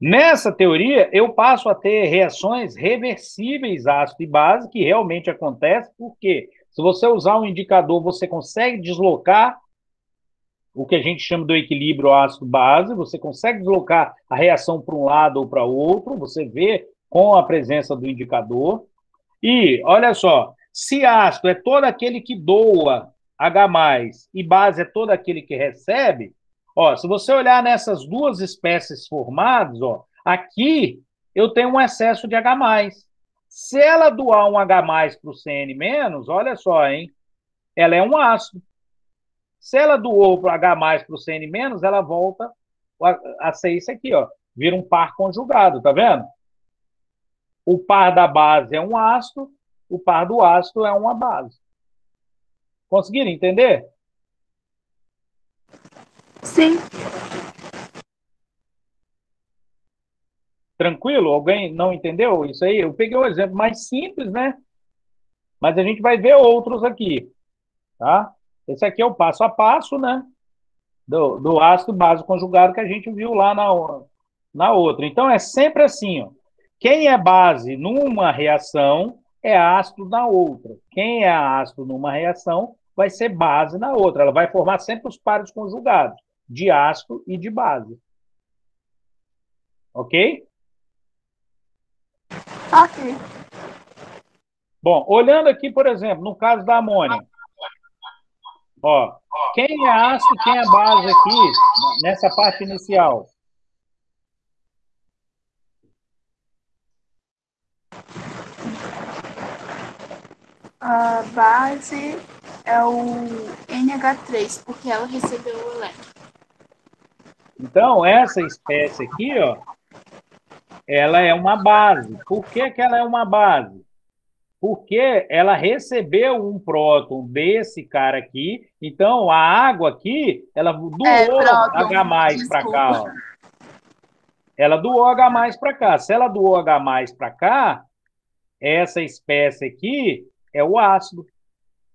Nessa teoria, eu passo a ter reações reversíveis ácido e base, que realmente acontece, porque se você usar um indicador, você consegue deslocar o que a gente chama do equilíbrio ácido-base, você consegue deslocar a reação para um lado ou para outro, você vê com a presença do indicador. E, olha só, se ácido é todo aquele que doa H+, e base é todo aquele que recebe, ó, se você olhar nessas duas espécies formadas, ó, aqui eu tenho um excesso de H+. Se ela doar um H+ para o Cn-, olha só, hein? Ela é um ácido. Se ela doou para H+ para o Cn-, ela volta a ser isso aqui, ó. Vira um par conjugado, tá vendo? O par da base é um ácido, o par do ácido é uma base. Conseguiram entender? Sim. Tranquilo? Alguém não entendeu isso aí? Eu peguei um exemplo mais simples, né? Mas a gente vai ver outros aqui, tá? Esse aqui é o passo a passo, né? Do ácido base conjugado que a gente viu lá na outra. Então, é sempre assim, ó. Quem é base numa reação é ácido na outra. Quem é ácido numa reação vai ser base na outra. Ela vai formar sempre os pares conjugados, de ácido e de base. Ok? Ok. Bom, olhando aqui, por exemplo, no caso da amônia, ó, quem é ácido e quem é base aqui, nessa parte inicial? A base é o NH3, porque ela recebeu o elétron. Então, essa espécie aqui, ó, ela é uma base. Por que que ela é uma base? Porque ela recebeu um próton desse cara aqui, então a água aqui, ela doou H+ para cá, ó. Ela doou H+ para cá. Se ela doou H+ para cá, essa espécie aqui é o ácido.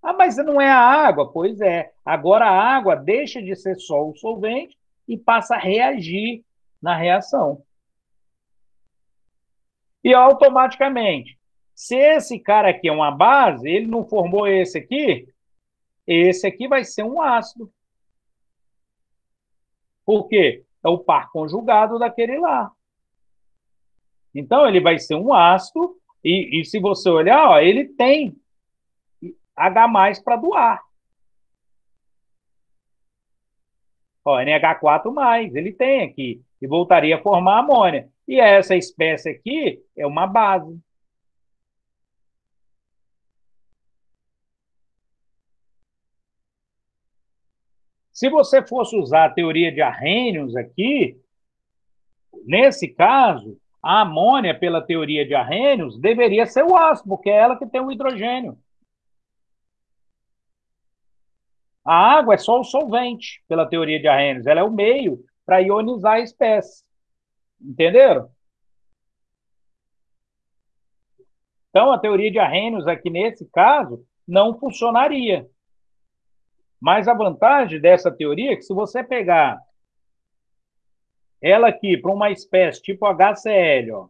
Ah, mas não é a água? Pois é. Agora a água deixa de ser só o solvente e passa a reagir na reação. E automaticamente, se esse cara aqui é uma base, ele não formou esse aqui vai ser um ácido. Por quê? É o par conjugado daquele lá. Então, ele vai ser um ácido, e se você olhar, ó, ele tem H+ para doar. Ó, NH4+, ele tem aqui, e voltaria a formar amônia. E essa espécie aqui é uma base. Se você fosse usar a teoria de Arrhenius aqui, nesse caso, a amônia, pela teoria de Arrhenius, deveria ser o ácido, porque é ela que tem o hidrogênio. A água é só o solvente, pela teoria de Arrhenius. Ela é o meio para ionizar a espécie. Entenderam? Então, a teoria de Arrhenius aqui, nesse caso, não funcionaria. Mas a vantagem dessa teoria é que se você pegar ela aqui para uma espécie tipo HCl, ó,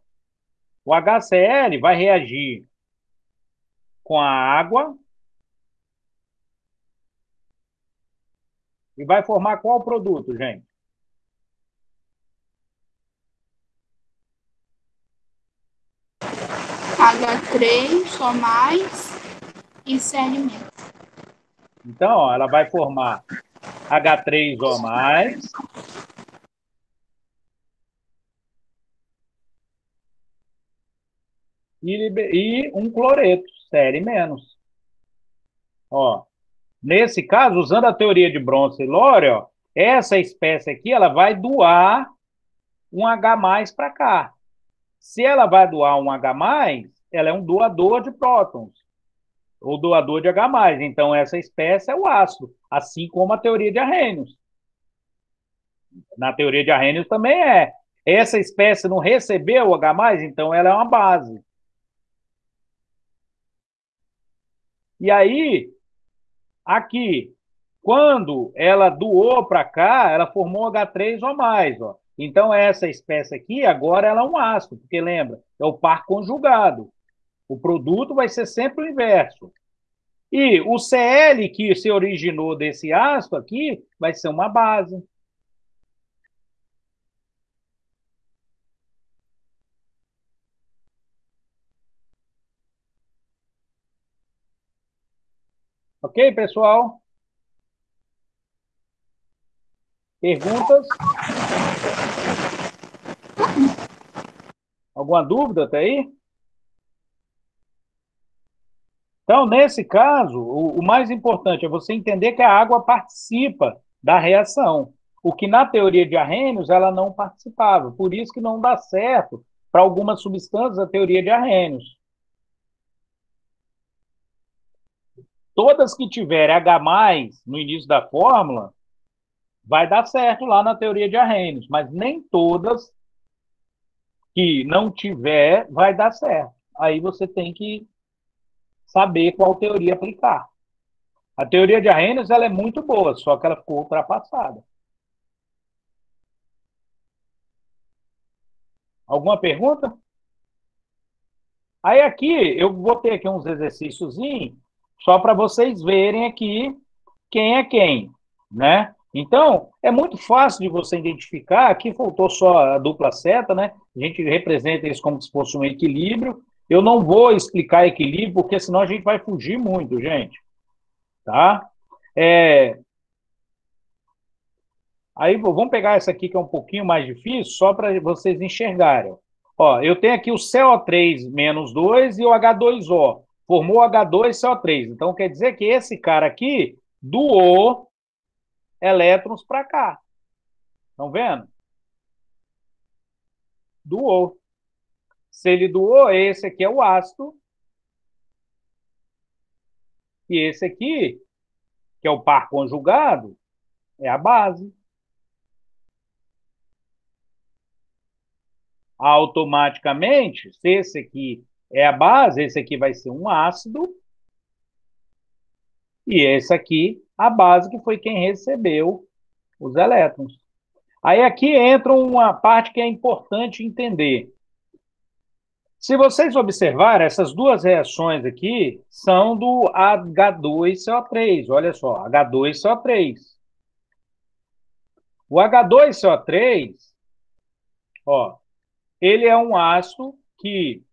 o HCl vai reagir com a água e vai formar qual produto, gente? H3 mais e Cl-. Então, ó, ela vai formar H3O+, e um cloreto, Cl-. Ó, nesse caso, usando a teoria de Bronce-Lore, ó, essa espécie aqui ela vai doar um H+ para cá. Se ela vai doar um H+, ela é um doador de prótons, ou doador de H+. Então, essa espécie é o ácido, assim como a teoria de Arrhenius. Na teoria de Arrhenius também é. Essa espécie não recebeu o H+, então ela é uma base. E aí, aqui, quando ela doou para cá, ela formou H3O+. Ó. Então, essa espécie aqui, agora ela é um ácido, porque lembra, é o par conjugado. O produto vai ser sempre o inverso. E o Cl que se originou desse ácido aqui vai ser uma base. Ok, pessoal? Perguntas? Alguma dúvida até aí? Então, nesse caso, o mais importante é você entender que a água participa da reação, o que na teoria de Arrhenius ela não participava. Por isso que não dá certo para algumas substâncias a teoria de Arrhenius. Todas que tiverem H+ no início da fórmula, vai dar certo lá na teoria de Arrhenius, mas nem todas que não tiver vai dar certo. Aí você tem que saber qual teoria aplicar. A teoria de Arrhenius ela é muito boa, só que ela ficou ultrapassada. Alguma pergunta? Aí aqui eu vou ter aqui uns exercícios só para vocês verem aqui quem é quem, né? Então, é muito fácil de você identificar. Aqui faltou só a dupla seta, né? A gente representa isso como se fosse um equilíbrio. Eu não vou explicar equilíbrio, porque senão a gente vai fugir muito, gente. Tá? Aí vamos pegar essa aqui que é um pouquinho mais difícil, só para vocês enxergarem. Ó, eu tenho aqui o CO3-2 e o H2O. Formou H2CO3. Então quer dizer que esse cara aqui doou elétrons para cá. Estão vendo? Doou. Se ele doou, esse aqui é o ácido. E esse aqui, que é o par conjugado, é a base. Automaticamente, se esse aqui é a base, esse aqui vai ser um ácido, e esse aqui, a base, que foi quem recebeu os elétrons. Aí aqui entra uma parte que é importante entender. Se vocês observarem, essas duas reações aqui são do H2CO3. Olha só, H2CO3. O H2CO3, ó, ele é um ácido que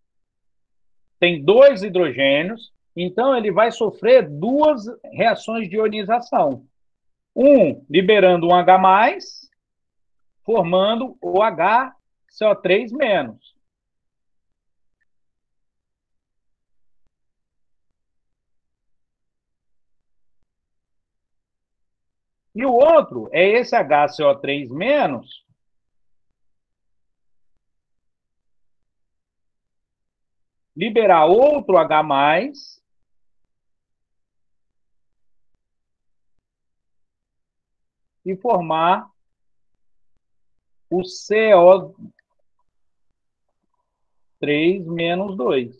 tem dois hidrogênios, então ele vai sofrer duas reações de ionização. Um liberando um H+, formando o HCO3-. E o outro é esse HCO3-, liberar outro H+, e formar o CO3-2.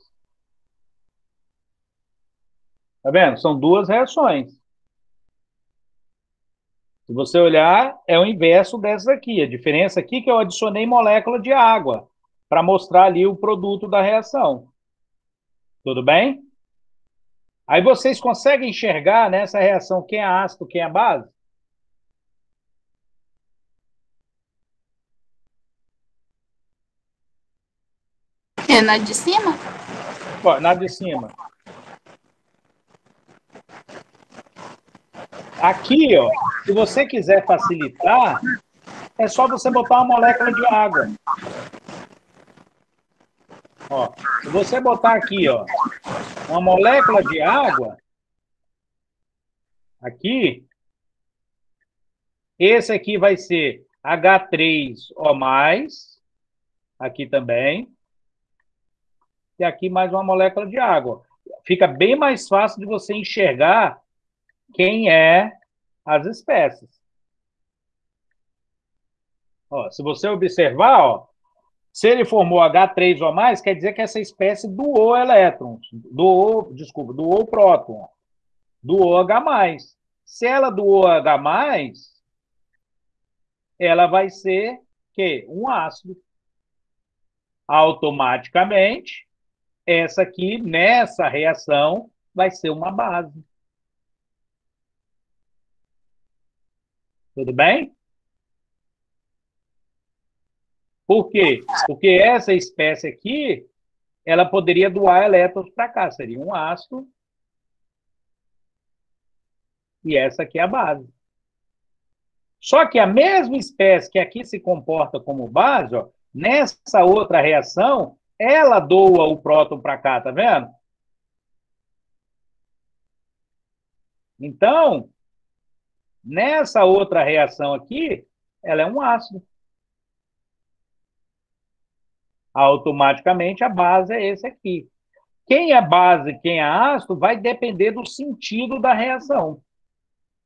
Tá vendo? São duas reações. Se você olhar, é o inverso dessa aqui. A diferença aqui é que eu adicionei molécula de água para mostrar ali o produto da reação. Tudo bem? Aí vocês conseguem enxergar nessa reação quem é ácido, quem é base? É na de cima? Ó, na de cima. Aqui, ó, se você quiser facilitar, é só você botar uma molécula de água. Ó, se você botar aqui, ó, uma molécula de água, aqui, esse aqui vai ser H3O+, aqui também, e aqui mais uma molécula de água. Fica bem mais fácil de você enxergar quem é as espécies. Ó, se você observar, ó, se ele formou H3O+, quer dizer que essa espécie doou elétrons, doou próton, doou H+. Se ela doou H+, ela vai ser que um ácido. Automaticamente, essa aqui, nessa reação, vai ser uma base. Tudo bem? Por quê? Porque essa espécie aqui, ela poderia doar elétrons para cá, seria um ácido, e essa aqui é a base. Só que a mesma espécie que aqui se comporta como base, ó, nessa outra reação, ela doa o próton para cá, tá vendo? Então, nessa outra reação aqui, ela é um ácido. Automaticamente, a base é esse aqui. Quem é base, quem é ácido, vai depender do sentido da reação.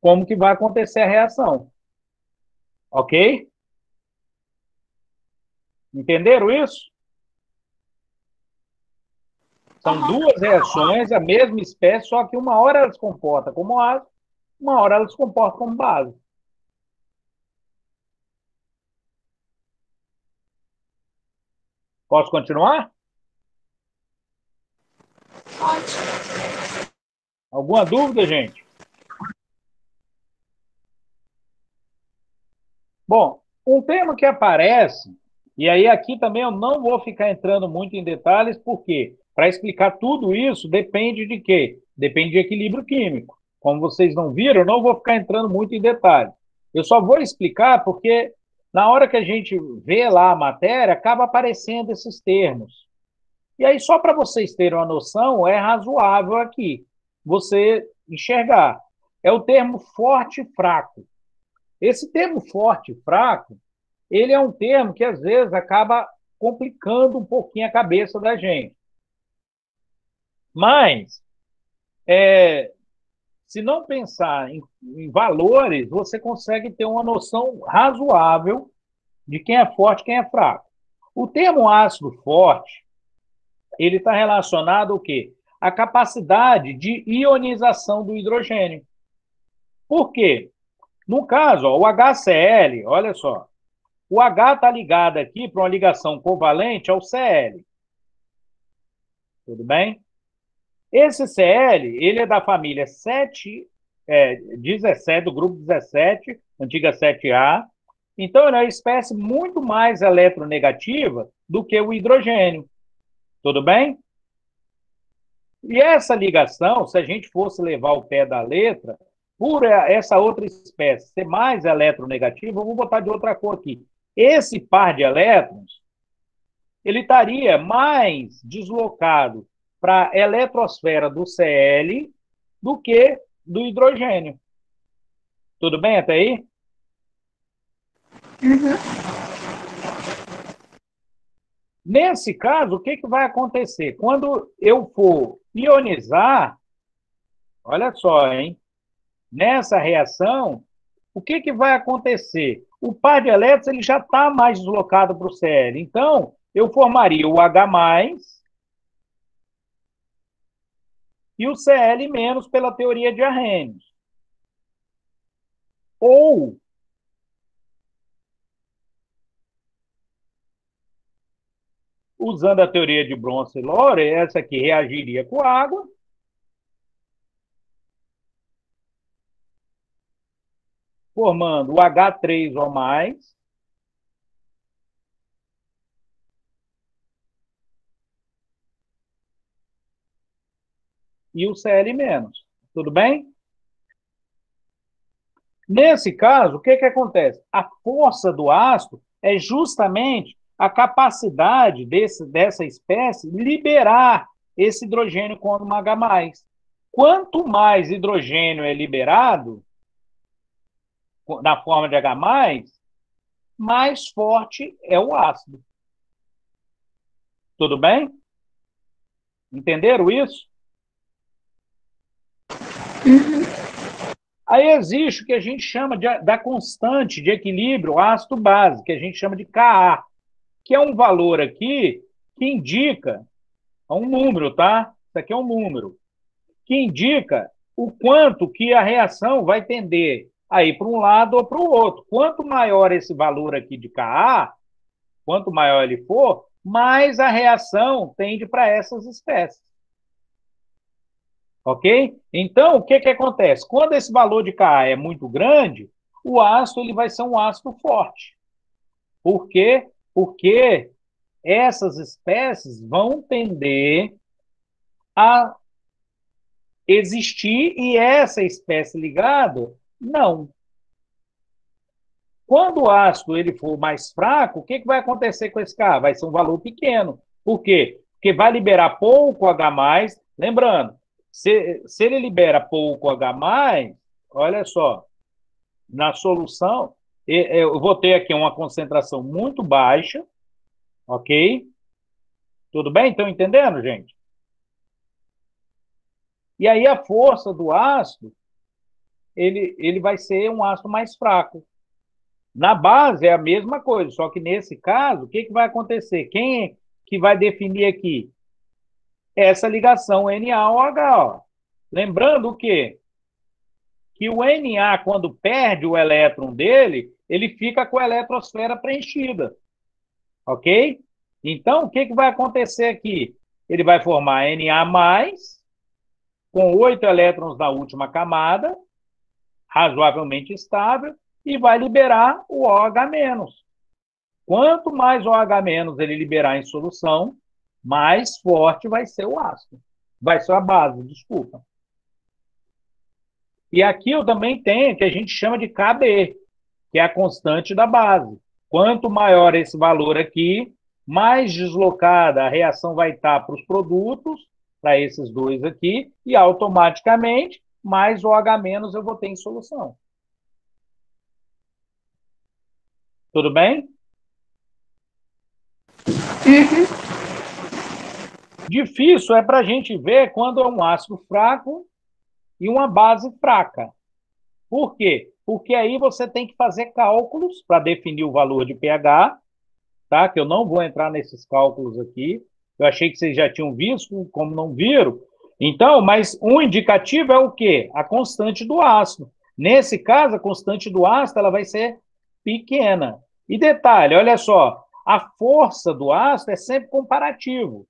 Como que vai acontecer a reação. Ok? Entenderam isso? São duas reações, a mesma espécie, só que uma hora ela se comporta como ácido, uma hora ela se comporta como base. Posso continuar? Pode. Alguma dúvida, gente? Bom, um termo que aparece, e aí aqui também eu não vou ficar entrando muito em detalhes, porque para explicar tudo isso depende de quê? Depende de equilíbrio químico. Como vocês não viram, eu não vou ficar entrando muito em detalhes. Eu só vou explicar porque na hora que a gente vê lá a matéria, acaba aparecendo esses termos. E aí, só para vocês terem uma noção, é razoável aqui você enxergar. É o termo forte e fraco. Esse termo forte e fraco, ele é um termo que, às vezes, acaba complicando um pouquinho a cabeça da gente. Mas, se não pensar em valores, você consegue ter uma noção razoável de quem é forte e quem é fraco. O termo ácido forte, ele está relacionado ao quê? A capacidade de ionização do hidrogênio. Por quê? No caso, ó, o HCl, olha só, o H está ligado aqui para uma ligação covalente ao Cl. Tudo bem? Esse Cl, ele é da família 17, do grupo 17, antiga 7A. Então, ele é uma espécie muito mais eletronegativa do que o hidrogênio. Tudo bem? E essa ligação, se a gente fosse levar o pé da letra, por essa outra espécie ser mais eletronegativa, eu vou botar de outra cor aqui. Esse par de elétrons, ele estaria mais deslocado para a eletrosfera do Cl do que do hidrogênio. Tudo bem até aí? Uhum. Nesse caso, o que vai acontecer? Quando eu for ionizar, olha só, hein? Nessa reação, o que, que vai acontecer? O par de elétrons ele já está mais deslocado para o Cl. Então, eu formaria o H+, e o Cl- pela teoria de Arrhenius. Ou, usando a teoria de Bronce-Lore, essa aqui reagiria com água, formando o H3O+, e o Cl-. Tudo bem? Nesse caso, o que, que acontece? A força do ácido é justamente a capacidade dessa espécie liberar esse hidrogênio como H+. Quanto mais hidrogênio é liberado na forma de H+, mais forte é o ácido. Tudo bem? Entenderam isso? Aí existe o que a gente chama da constante de equilíbrio ácido-base, que a gente chama de Ka, que é um valor aqui que indica, é um número, tá? Isso aqui é um número, que indica o quanto que a reação vai tender a ir para um lado ou para o outro. Quanto maior esse valor aqui de Ka, quanto maior ele for, mais a reação tende para essas espécies. Ok? Então, o que, que acontece? Quando esse valor de Ka é muito grande, o ácido ele vai ser um ácido forte. Por quê? Porque essas espécies vão tender a existir e essa espécie ligada, não. Quando o ácido ele for mais fraco, o que, que vai acontecer com esse Ka? Vai ser um valor pequeno. Por quê? Porque vai liberar pouco H+. Lembrando, se ele libera pouco H+, olha só, na solução, eu vou ter aqui uma concentração muito baixa, ok? Tudo bem? Estão entendendo, gente? E aí a força do ácido, ele vai ser um ácido mais fraco. Na base é a mesma coisa, só que nesse caso, o que, que vai acontecer? Quem é que vai definir aqui? Essa ligação Na-OH. Lembrando o quê? Que o Na, quando perde o elétron dele, ele fica com a eletrosfera preenchida. Ok? Então, o que, que vai acontecer aqui? Ele vai formar Na+, com 8 elétrons na última camada, razoavelmente estável, e vai liberar o OH-. Quanto mais OH- ele liberar em solução, mais forte vai ser o ácido. Vai ser a base, desculpa. E aqui eu também tenho o que a gente chama de Kb, que é a constante da base. Quanto maior esse valor aqui, mais deslocada a reação vai estar para os produtos, para esses dois aqui, e automaticamente mais OH- eu vou ter em solução. Tudo bem? Difícil é para a gente ver quando é um ácido fraco e uma base fraca. Por quê? Porque aí você tem que fazer cálculos para definir o valor de pH, tá? Que eu não vou entrar nesses cálculos aqui. Eu achei que vocês já tinham visto, como não viram. Então, mas um indicativo é o quê? A constante do ácido. Nesse caso, a constante do ácido ela vai ser pequena. E detalhe, olha só, a força do ácido é sempre comparativo.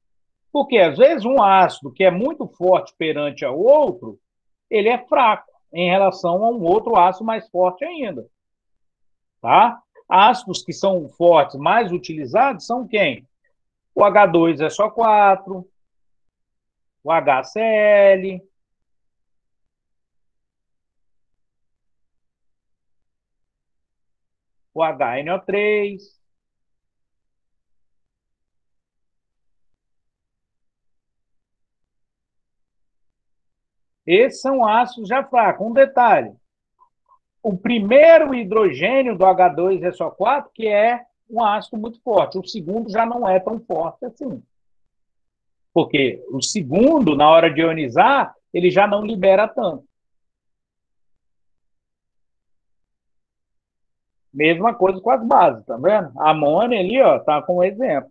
Porque, às vezes, um ácido que é muito forte perante ao outro, ele é fraco em relação a um outro ácido mais forte ainda. Tá? Ácidos que são fortes, mais utilizados, são quem? O H2SO4, o HCl, o HNO3. Esses são ácidos já fracos. Um detalhe, o primeiro hidrogênio do H2SO4, que é um ácido muito forte. O segundo já não é tão forte assim. Porque o segundo, na hora de ionizar, ele já não libera tanto. Mesma coisa com as bases, tá vendo? A amônia ali, ó, tá com um exemplo.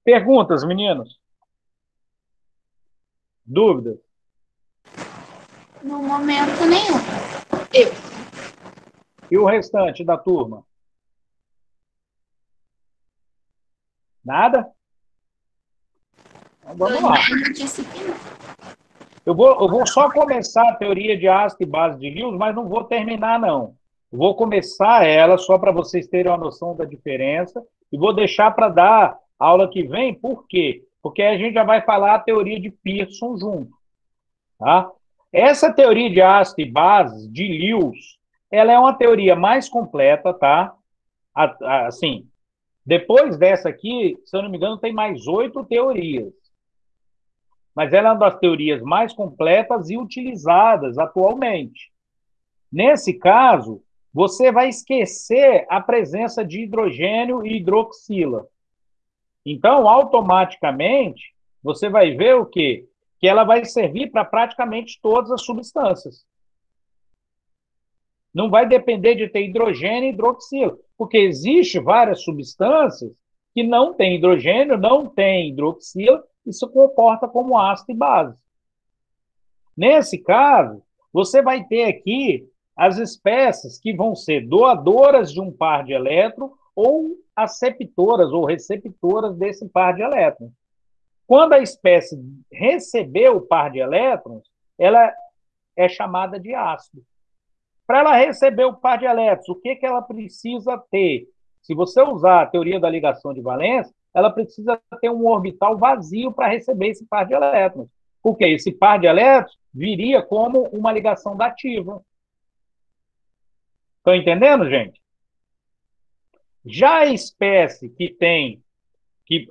Perguntas, meninos? Dúvidas? No momento nenhum. Eu. E o restante da turma? Nada? Então, vamos lá. Dani disse que não. Eu vou só começar a teoria de ácido e base de Lewis, mas não vou terminar, não. Eu vou começar ela só para vocês terem uma noção da diferença e vou deixar para dar aula que vem, por quê? Porque a gente já vai falar a teoria de Pearson junto, tá? Essa teoria de ácido e base de Lewis, ela é uma teoria mais completa, tá? Assim, depois dessa aqui, se eu não me engano, tem mais 8 teorias. Mas ela é uma das teorias mais completas e utilizadas atualmente. Nesse caso, você vai esquecer a presença de hidrogênio e hidroxila. Então, automaticamente, você vai ver o quê? Que ela vai servir para praticamente todas as substâncias. Não vai depender de ter hidrogênio e hidroxila, porque existe várias substâncias que não têm hidrogênio, não têm hidroxila, e se comporta como ácido e base. Nesse caso, você vai ter aqui as espécies que vão ser doadoras de um par de elétrons ou aceptoras ou receptoras desse par de elétrons. Quando a espécie receber o par de elétrons, ela é chamada de ácido. Para ela receber o par de elétrons, o que ela precisa ter? Se você usar a teoria da ligação de valência, ela precisa ter um orbital vazio para receber esse par de elétrons. Porque esse par de elétrons viria como uma ligação dativa. Estão entendendo, gente? Já a espécie que tem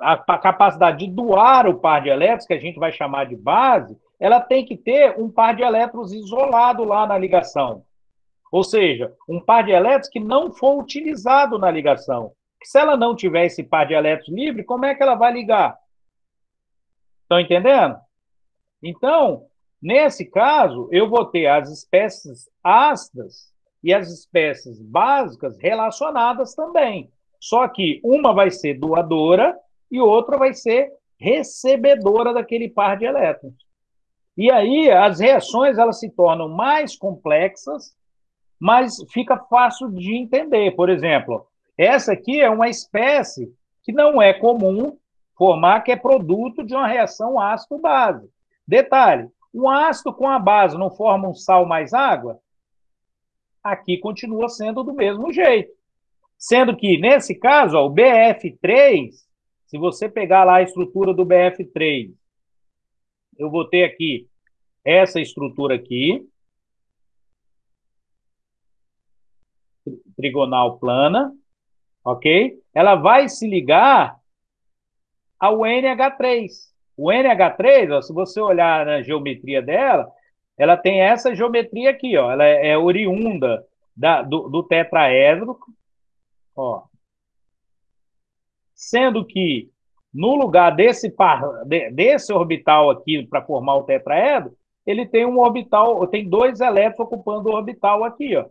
a capacidade de doar o par de elétrons, que a gente vai chamar de base, ela tem que ter um par de elétrons isolado lá na ligação. Ou seja, um par de elétrons que não for utilizado na ligação. Se ela não tiver esse par de elétrons livre, como é que ela vai ligar? Estão entendendo? Então, nesse caso, eu vou ter as espécies ácidas e as espécies básicas relacionadas também. Só que uma vai ser doadora e outra vai ser recebedora daquele par de elétrons. E aí as reações elas se tornam mais complexas, mas fica fácil de entender. Por exemplo, essa aqui é uma espécie que não é comum formar, que é produto de uma reação ácido-base. Detalhe, um ácido com a base não forma um sal mais água? Aqui continua sendo do mesmo jeito. Sendo que, nesse caso, ó, o BF3, se você pegar lá a estrutura do BF3, eu vou ter aqui essa estrutura aqui, trigonal plana, ok? Ela vai se ligar ao NH3. O NH3, ó, se você olhar na geometria dela, ela tem essa geometria aqui, ó, ela é oriunda do tetraedro, ó. Sendo que no lugar desse orbital aqui para formar o tetraedro, ele tem um orbital, tem 2 elétrons ocupando o orbital aqui, ó.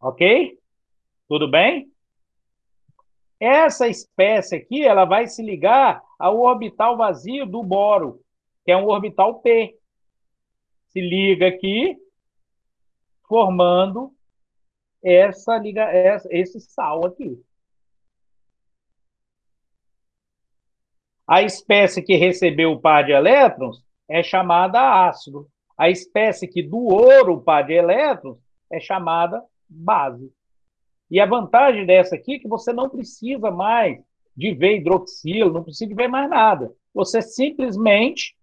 Ok? Tudo bem? Essa espécie aqui, ela vai se ligar ao orbital vazio do boro, que é um orbital P. Se liga aqui, formando esse sal aqui. A espécie que recebeu o par de elétrons é chamada ácido. A espécie que doou o par de elétrons é chamada base. E a vantagem dessa aqui é que você não precisa mais de ver hidroxila, não precisa de ver mais nada. Você simplesmente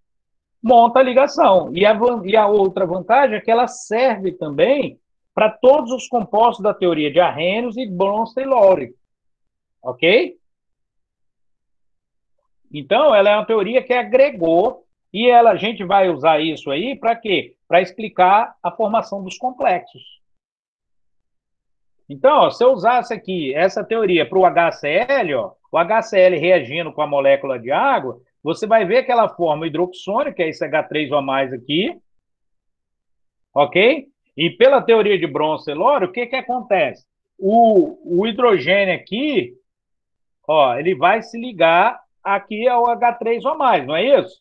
monta a ligação. E a outra vantagem é que ela serve também para todos os compostos da teoria de Arrhenius e Bronsted-Lowry. Ok? Então, ela é uma teoria que agregou e a gente vai usar isso aí para quê? Para explicar a formação dos complexos. Então, ó, se eu usasse aqui essa teoria para o HCl, ó, o HCl reagindo com a molécula de água, você vai ver que ela forma hidroxônio, que é esse H3O+, aqui, ok? E pela teoria de Bronze-Telório, o que acontece? O hidrogênio aqui, ó, ele vai se ligar aqui ao H3O+, não é isso?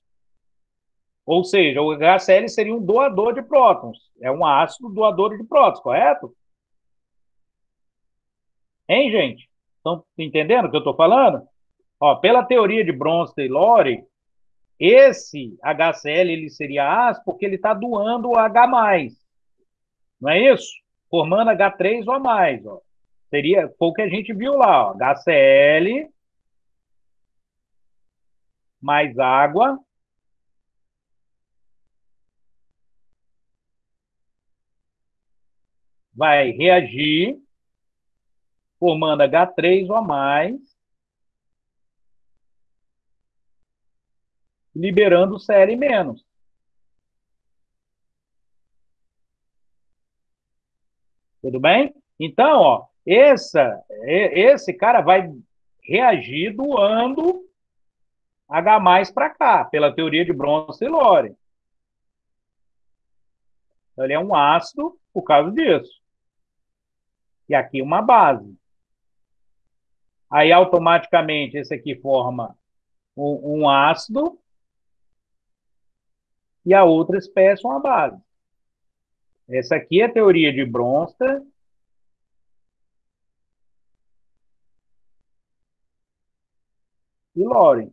Ou seja, o HCl seria um doador de prótons. É um ácido doador de prótons, correto? Hein, gente? Estão entendendo o que eu estou falando? Ó, pela teoria de Bronze-Taylor, esse HCl ele seria ácido porque ele está doando o H+, não é isso? Formando H3O+. Ó. Seria, foi o que a gente viu lá, ó, HCl mais água vai reagir formando H3O+, liberando o Cl-. Tudo bem? Então, ó, esse cara vai reagir doando H+ para cá, pela teoria de Bronze-Taylor. Então, ele é um ácido por causa disso. E aqui uma base. Aí, automaticamente, esse aqui forma um ácido e a outra espécie uma base. Essa aqui é a teoria de Bronsted e Loren.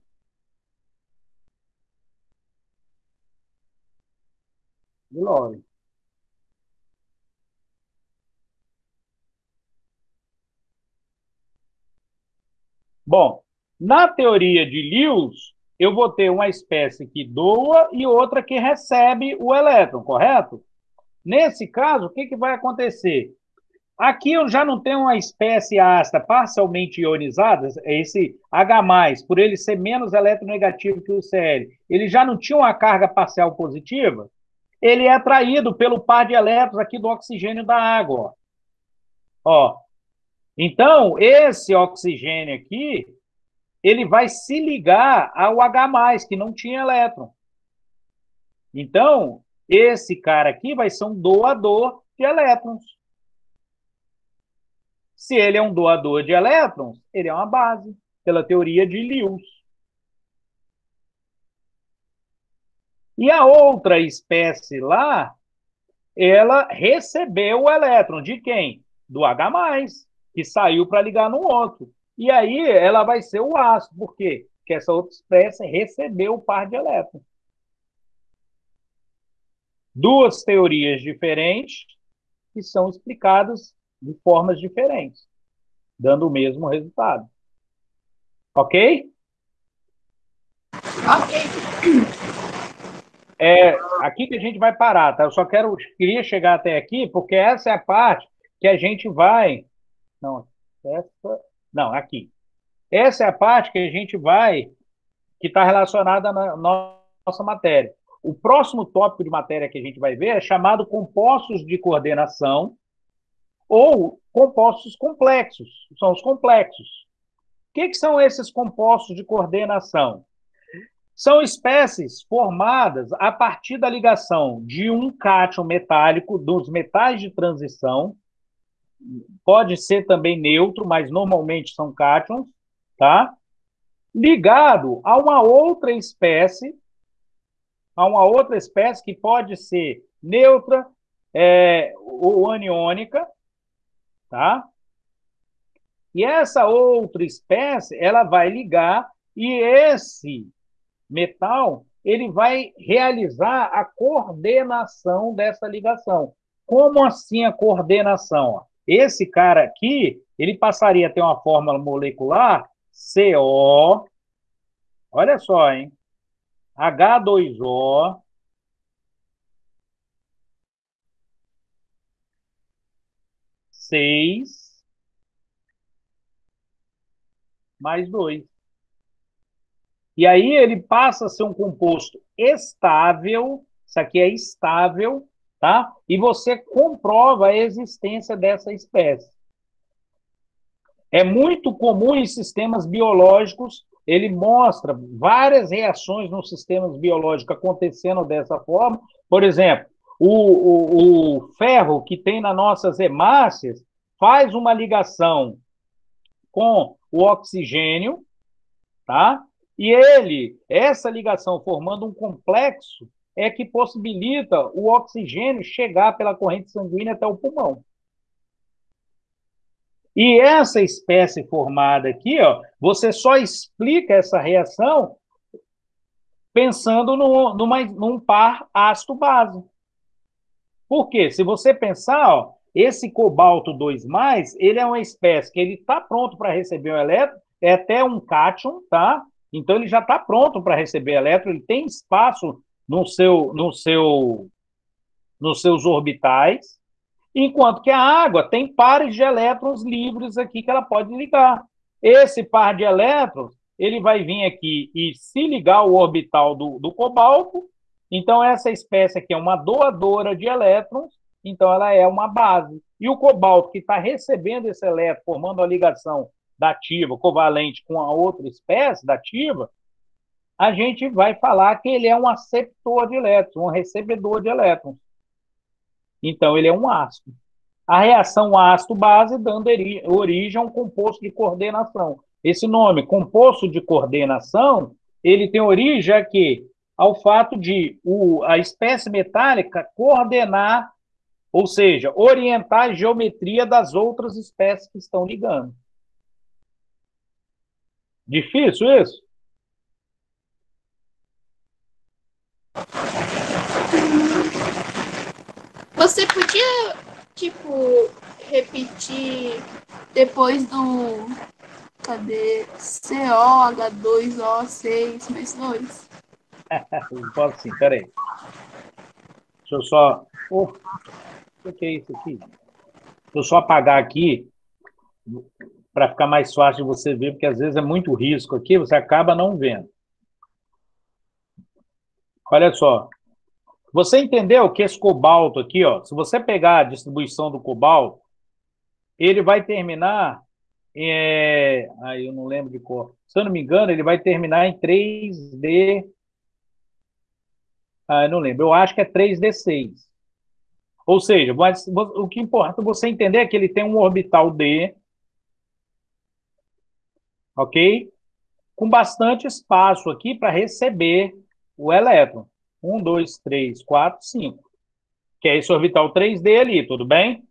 Bom, na teoria de Lewis, eu vou ter uma espécie que doa e outra que recebe o elétron, correto? Nesse caso, o que vai acontecer? Aqui eu já não tenho uma espécie ácida parcialmente ionizada, esse H+, por ele ser menos eletronegativo que o Cl, ele já não tinha uma carga parcial positiva? Ele é atraído pelo par de elétrons aqui do oxigênio da água. Ó. Então, esse oxigênio aqui, ele vai se ligar ao H+, que não tinha elétron. Então, esse cara aqui vai ser um doador de elétrons. Se ele é um doador de elétrons, ele é uma base, pela teoria de Lewis. E a outra espécie lá, ela recebeu o elétron de quem? Do H+, que saiu para ligar no outro. E aí ela vai ser o ácido. Por quê? Porque essa outra espécie recebeu o par de elétrons. Duas teorias diferentes que são explicadas de formas diferentes, dando o mesmo resultado. Ok? Ok. Aqui que a gente vai parar, tá? Eu só queria chegar até aqui, porque essa é a parte que a gente vai... Não, aqui. Essa é a parte que a gente vai, que está relacionada na nossa matéria. O próximo tópico de matéria que a gente vai ver é chamado compostos de coordenação ou compostos complexos. São os complexos. O que são esses compostos de coordenação? São espécies formadas a partir da ligação de um cátion metálico dos metais de transição, pode ser também neutro, mas normalmente são cátions, tá? Ligado a uma outra espécie que pode ser neutra ou aniônica, tá? E essa outra espécie, ela vai ligar e esse metal, ele vai realizar a coordenação dessa ligação. Como assim a coordenação? Esse cara aqui, ele passaria a ter uma fórmula molecular CO, olha só, hein? H2O, mais 2. E aí ele passa a ser um composto estável, isso aqui é estável, tá? E você comprova a existência dessa espécie. É muito comum em sistemas biológicos, ele mostra várias reações nos sistemas biológicos acontecendo dessa forma. Por exemplo, o ferro que tem nas nossas hemácias faz uma ligação com o oxigênio, tá? E essa ligação formando um complexo, é que possibilita o oxigênio chegar pela corrente sanguínea até o pulmão. E essa espécie formada aqui, ó, você só explica essa reação pensando num par ácido-base. Por quê? Se você pensar, ó, esse cobalto 2+, ele é uma espécie que ele está pronto para receber um elétron, é até um cátion, tá? Então ele já está pronto para receber elétron, ele tem espaço nos seus orbitais, enquanto que a água tem pares de elétrons livres aqui que ela pode ligar. Esse par de elétrons, ele vai vir aqui e se ligar ao orbital do cobalto. Então, essa espécie aqui é uma doadora de elétrons, então ela é uma base. E o cobalto que está recebendo esse elétron, formando a ligação dativa, covalente com a outra espécie dativa, a gente vai falar que ele é um aceptor de elétrons, um recebedor de elétrons. Então, ele é um ácido. A reação ácido-base dando origem a um composto de coordenação. Esse nome, composto de coordenação, ele tem origem aqui ao fato de a espécie metálica coordenar, ou seja, orientar a geometria das outras espécies que estão ligando. Difícil isso? Você podia, tipo, repetir depois do... Cadê? COH2O6 mais 2? Posso sim, peraí. Deixa eu só... o que é isso aqui? Deixa eu só apagar aqui para ficar mais fácil de você ver, porque às vezes é muito risco aqui, você acaba não vendo. Olha só. Você entendeu que esse cobalto aqui, ó, se você pegar a distribuição do cobalto, ele vai terminar... eu não lembro de cor. Se eu não me engano, ele vai terminar em 3D... eu não lembro. Eu acho que é 3D6. Ou seja, mas o que importa você entender é que ele tem um orbital D, ok? Com bastante espaço aqui para receber o elétron. 1, 2, 3, 4, 5. Que é esse orbital 3D ali, tudo bem?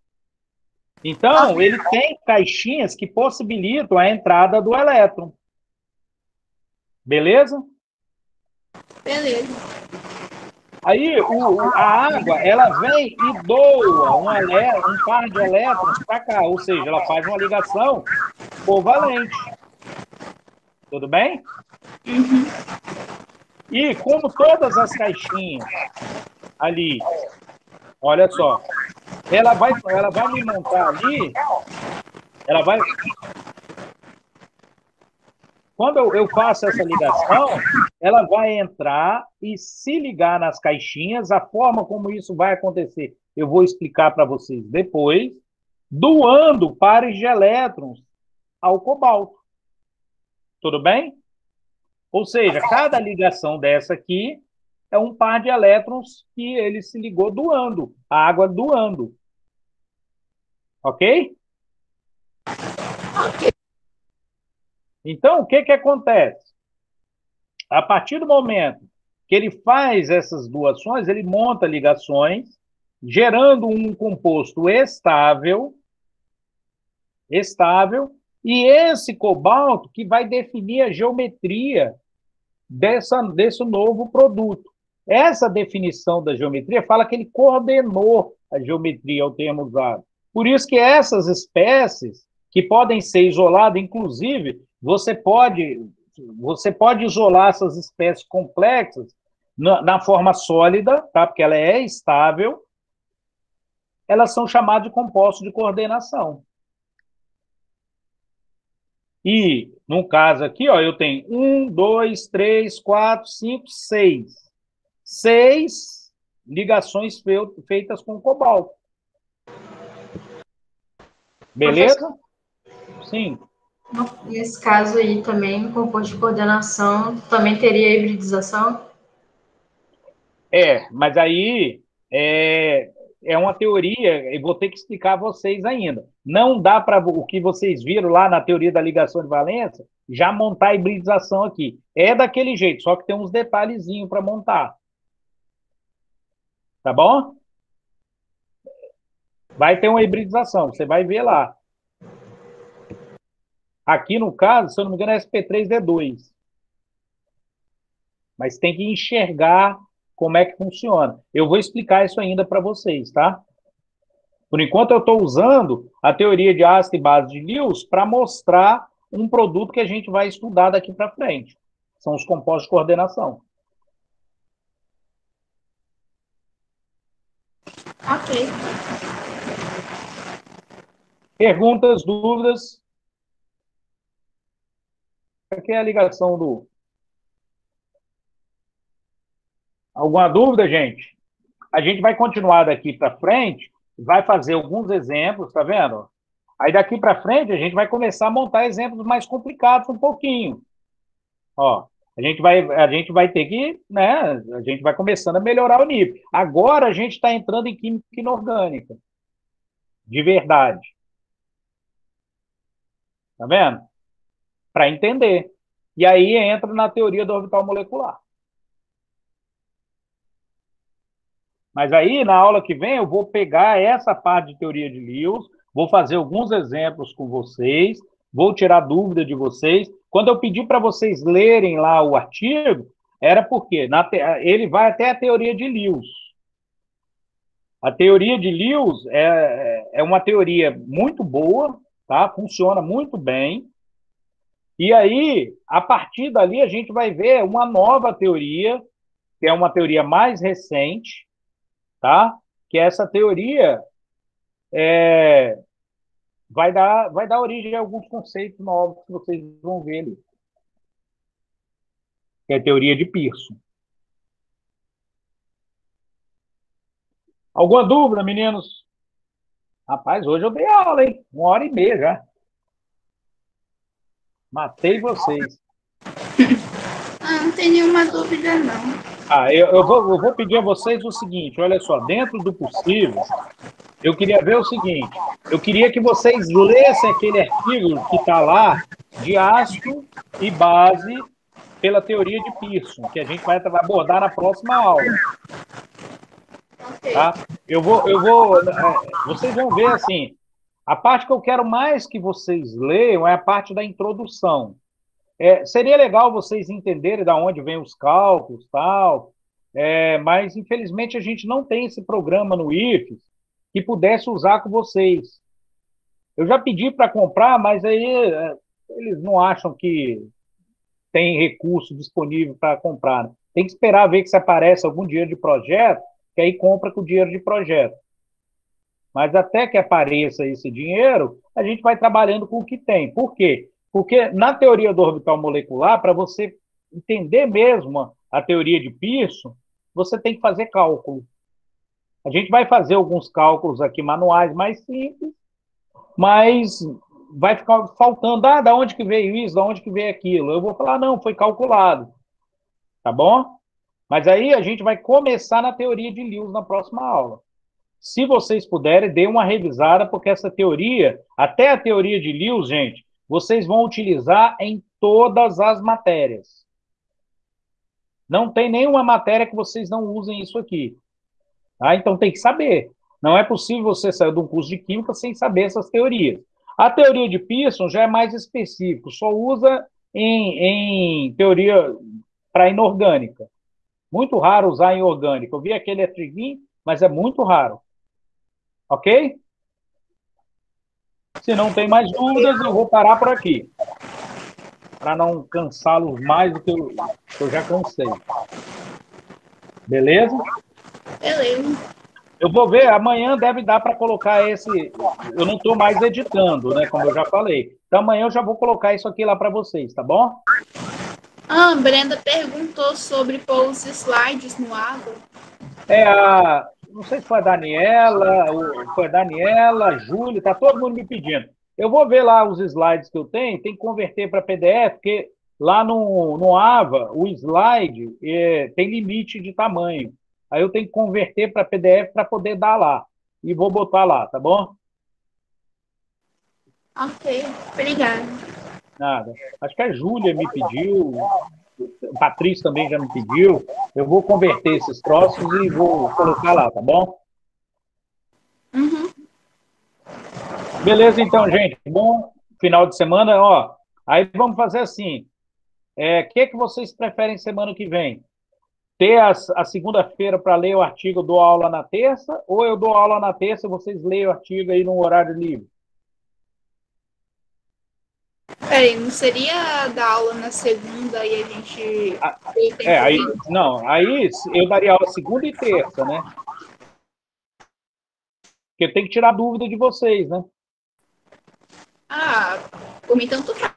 Então, ele tem caixinhas que possibilitam a entrada do elétron. Beleza? Beleza. Aí, a água, ela vem e doa um par de elétrons para cá, ou seja, ela faz uma ligação covalente. Tudo bem? Uhum. E como todas as caixinhas ali, olha só, ela vai me montar ali, ela vai... Quando eu faço essa ligação, ela vai entrar e se ligar nas caixinhas. A forma como isso vai acontecer, eu vou explicar para vocês depois, doando pares de elétrons ao cobalto. Tudo bem? Ou seja, cada ligação dessa aqui é um par de elétrons que ele se ligou doando, a água doando. Ok? Ok. Então, o que acontece? A partir do momento que ele faz essas doações, ele monta ligações, gerando um composto estável, e esse cobalto que vai definir a geometria desse novo produto. Essa definição da geometria fala que ele coordenou a geometria, é o termo usado. Por isso que essas espécies, que podem ser isoladas, inclusive, você pode isolar essas espécies complexas na forma sólida, tá? Porque ela é estável, elas são chamadas de compostos de coordenação. E, no caso aqui, ó, eu tenho 1, 2, 3, 4, 5, 6. 6 ligações feitas com cobalto. Beleza? Sim. Nesse caso aí também, o composto de coordenação também teria hibridização? Mas aí é, é uma teoria, e vou ter que explicar a vocês ainda. Não dá para o que vocês viram lá na teoria da ligação de valência, já montar a hibridização aqui. É daquele jeito, só que tem uns detalhezinhos para montar. Tá bom? Vai ter uma hibridização, você vai ver lá. Aqui no caso, se eu não me engano, é sp3d2. Mas tem que enxergar como é que funciona. Eu vou explicar isso ainda para vocês, tá? Por enquanto, eu estou usando a teoria de ácido e base de Lewis para mostrar um produto que a gente vai estudar daqui para frente. São os compostos de coordenação. Ok. Perguntas, dúvidas? Aqui é a ligação do... Alguma dúvida, gente? A gente vai continuar daqui para frente, vai fazer alguns exemplos, tá vendo? Aí daqui para frente a gente vai começar a montar exemplos mais complicados um pouquinho. Ó, a gente vai ter que, né? A gente vai começando a melhorar o nível. Agora a gente está entrando em química inorgânica, de verdade. Tá vendo? Para entender. E aí entra na teoria do orbital molecular. Mas aí, na aula que vem, eu vou pegar essa parte de teoria de Lewis, vou fazer alguns exemplos com vocês, vou tirar dúvida de vocês. Quando eu pedi para vocês lerem lá o artigo, era porque ele vai até a teoria de Lewis. A teoria de Lewis é uma teoria muito boa, tá? Funciona muito bem. E aí, a partir dali, a gente vai ver uma nova teoria, que é uma teoria mais recente, tá? Que essa teoria vai dar origem a alguns conceitos novos que vocês vão ver ali. Que é a teoria de Pearson. Alguma dúvida, meninos? Rapaz, hoje eu dei aula, hein? 1h30 já. Matei vocês. Não tem nenhuma dúvida, não. Eu vou pedir a vocês o seguinte, olha só, dentro do possível, eu queria ver o seguinte, eu queria que vocês lessem aquele artigo que está lá, de ácido e base pela teoria de Pearson, que a gente vai abordar na próxima aula. Ok. Tá? Vocês vão ver assim, a parte que eu quero mais que vocês leiam é a parte da introdução. Seria legal vocês entenderem de onde vêm os cálculos, tal, mas infelizmente a gente não tem esse programa no IFES que pudesse usar com vocês. Eu já pedi para comprar, mas aí eles não acham que tem recurso disponível para comprar. Tem que esperar ver que se aparece algum dinheiro de projeto, que aí compra com o dinheiro de projeto. Mas até que apareça esse dinheiro, a gente vai trabalhando com o que tem. Por quê? Porque na teoria do orbital molecular, para você entender mesmo a teoria de Pearson, você tem que fazer cálculo. A gente vai fazer alguns cálculos aqui manuais mais simples, mas vai ficar faltando, da onde que veio isso, da onde que veio aquilo. Eu vou falar, não, foi calculado. Tá bom? Mas aí a gente vai começar na teoria de Lewis na próxima aula. Se vocês puderem, dê uma revisada, porque essa teoria, até a teoria de Lewis, gente, vocês vão utilizar em todas as matérias. Não tem nenhuma matéria que vocês não usem isso aqui. Tá? Então tem que saber. Não é possível você sair de um curso de Química sem saber essas teorias. A teoria de Pearson já é mais específico, só usa em teoria para inorgânica. Muito raro usar em orgânica. Eu vi aquele atriguinho, mas é muito raro. Ok? Se não tem mais dúvidas, eu vou parar por aqui. Para não cansá-los mais do que eu já cansei. Beleza? Beleza. Eu vou ver, amanhã deve dar para colocar esse... Eu não estou mais editando, né? Como eu já falei. Então amanhã eu já vou colocar isso aqui lá para vocês, tá bom? Brenda perguntou sobre pôr os slides no Ava. Não sei se foi a Daniela, a Júlia, tá todo mundo me pedindo. Eu vou ver lá os slides que eu tenho, tem que converter para PDF, porque lá no AVA, o slide tem limite de tamanho. Aí eu tenho que converter para PDF para poder dar lá. E vou botar lá, tá bom? Ok, obrigada. Nada. Acho que a Júlia me pediu, o Patrício também já me pediu. Eu vou converter esses troços e vou colocar lá, tá bom? Uhum. Beleza, então, gente. Bom final de semana. Ó, aí vamos fazer assim. O que vocês preferem semana que vem? Ter a segunda-feira para ler o artigo, eu dou aula na terça, ou eu dou aula na terça e vocês leem o artigo aí no horário livre? Peraí, não seria dar aula na segunda e a gente Aí, não, aí eu daria aula segunda e terça, né? Porque tem que tirar dúvida de vocês, né? Ah, por mim tanto faz.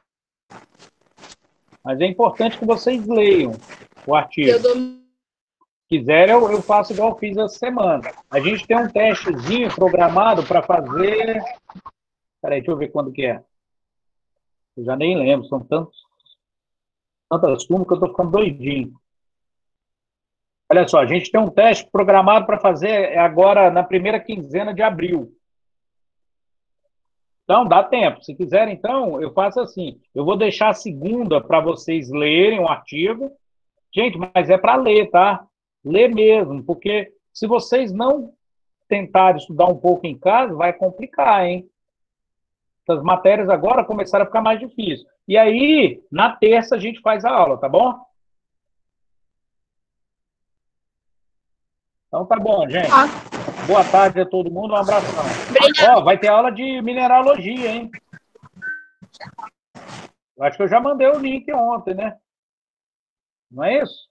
Mas é importante que vocês leiam o Eu artigo. dou. Se quiser, eu faço igual eu fiz essa semana. A gente tem um testezinho programado para fazer. Peraí, deixa eu ver quando que é. Eu já nem lembro, são tantas turmas que eu estou ficando doidinho. Olha só, a gente tem um teste programado para fazer agora na primeira quinzena de abril. Então, dá tempo. Se quiserem, então, eu faço assim. Eu vou deixar a segunda para vocês lerem o artigo. Gente, mas é para ler, tá? Ler mesmo, porque se vocês não tentarem estudar um pouco em casa, vai complicar, hein? Essas matérias agora começaram a ficar mais difíceis. E aí, na terça, a gente faz a aula, tá bom? Então tá bom, gente. Ah, Boa tarde a todo mundo, um abração. obrigada. Ó, vai ter aula de mineralogia, hein? Eu acho que eu já mandei o link ontem, né? Não é isso?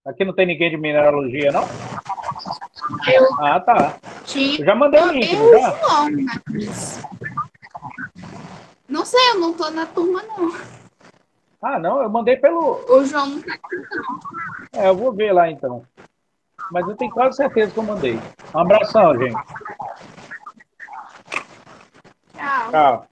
Aqui não tem ninguém de mineralogia, não? Ah, tá. Eu já mandei o link, não já? Não, mas... Não sei, eu não tô na turma, não. Ah, não, eu mandei pelo. O João não tá. Eu vou ver lá então. Mas eu tenho quase certeza que eu mandei. Um abração, gente. Tchau. Tchau.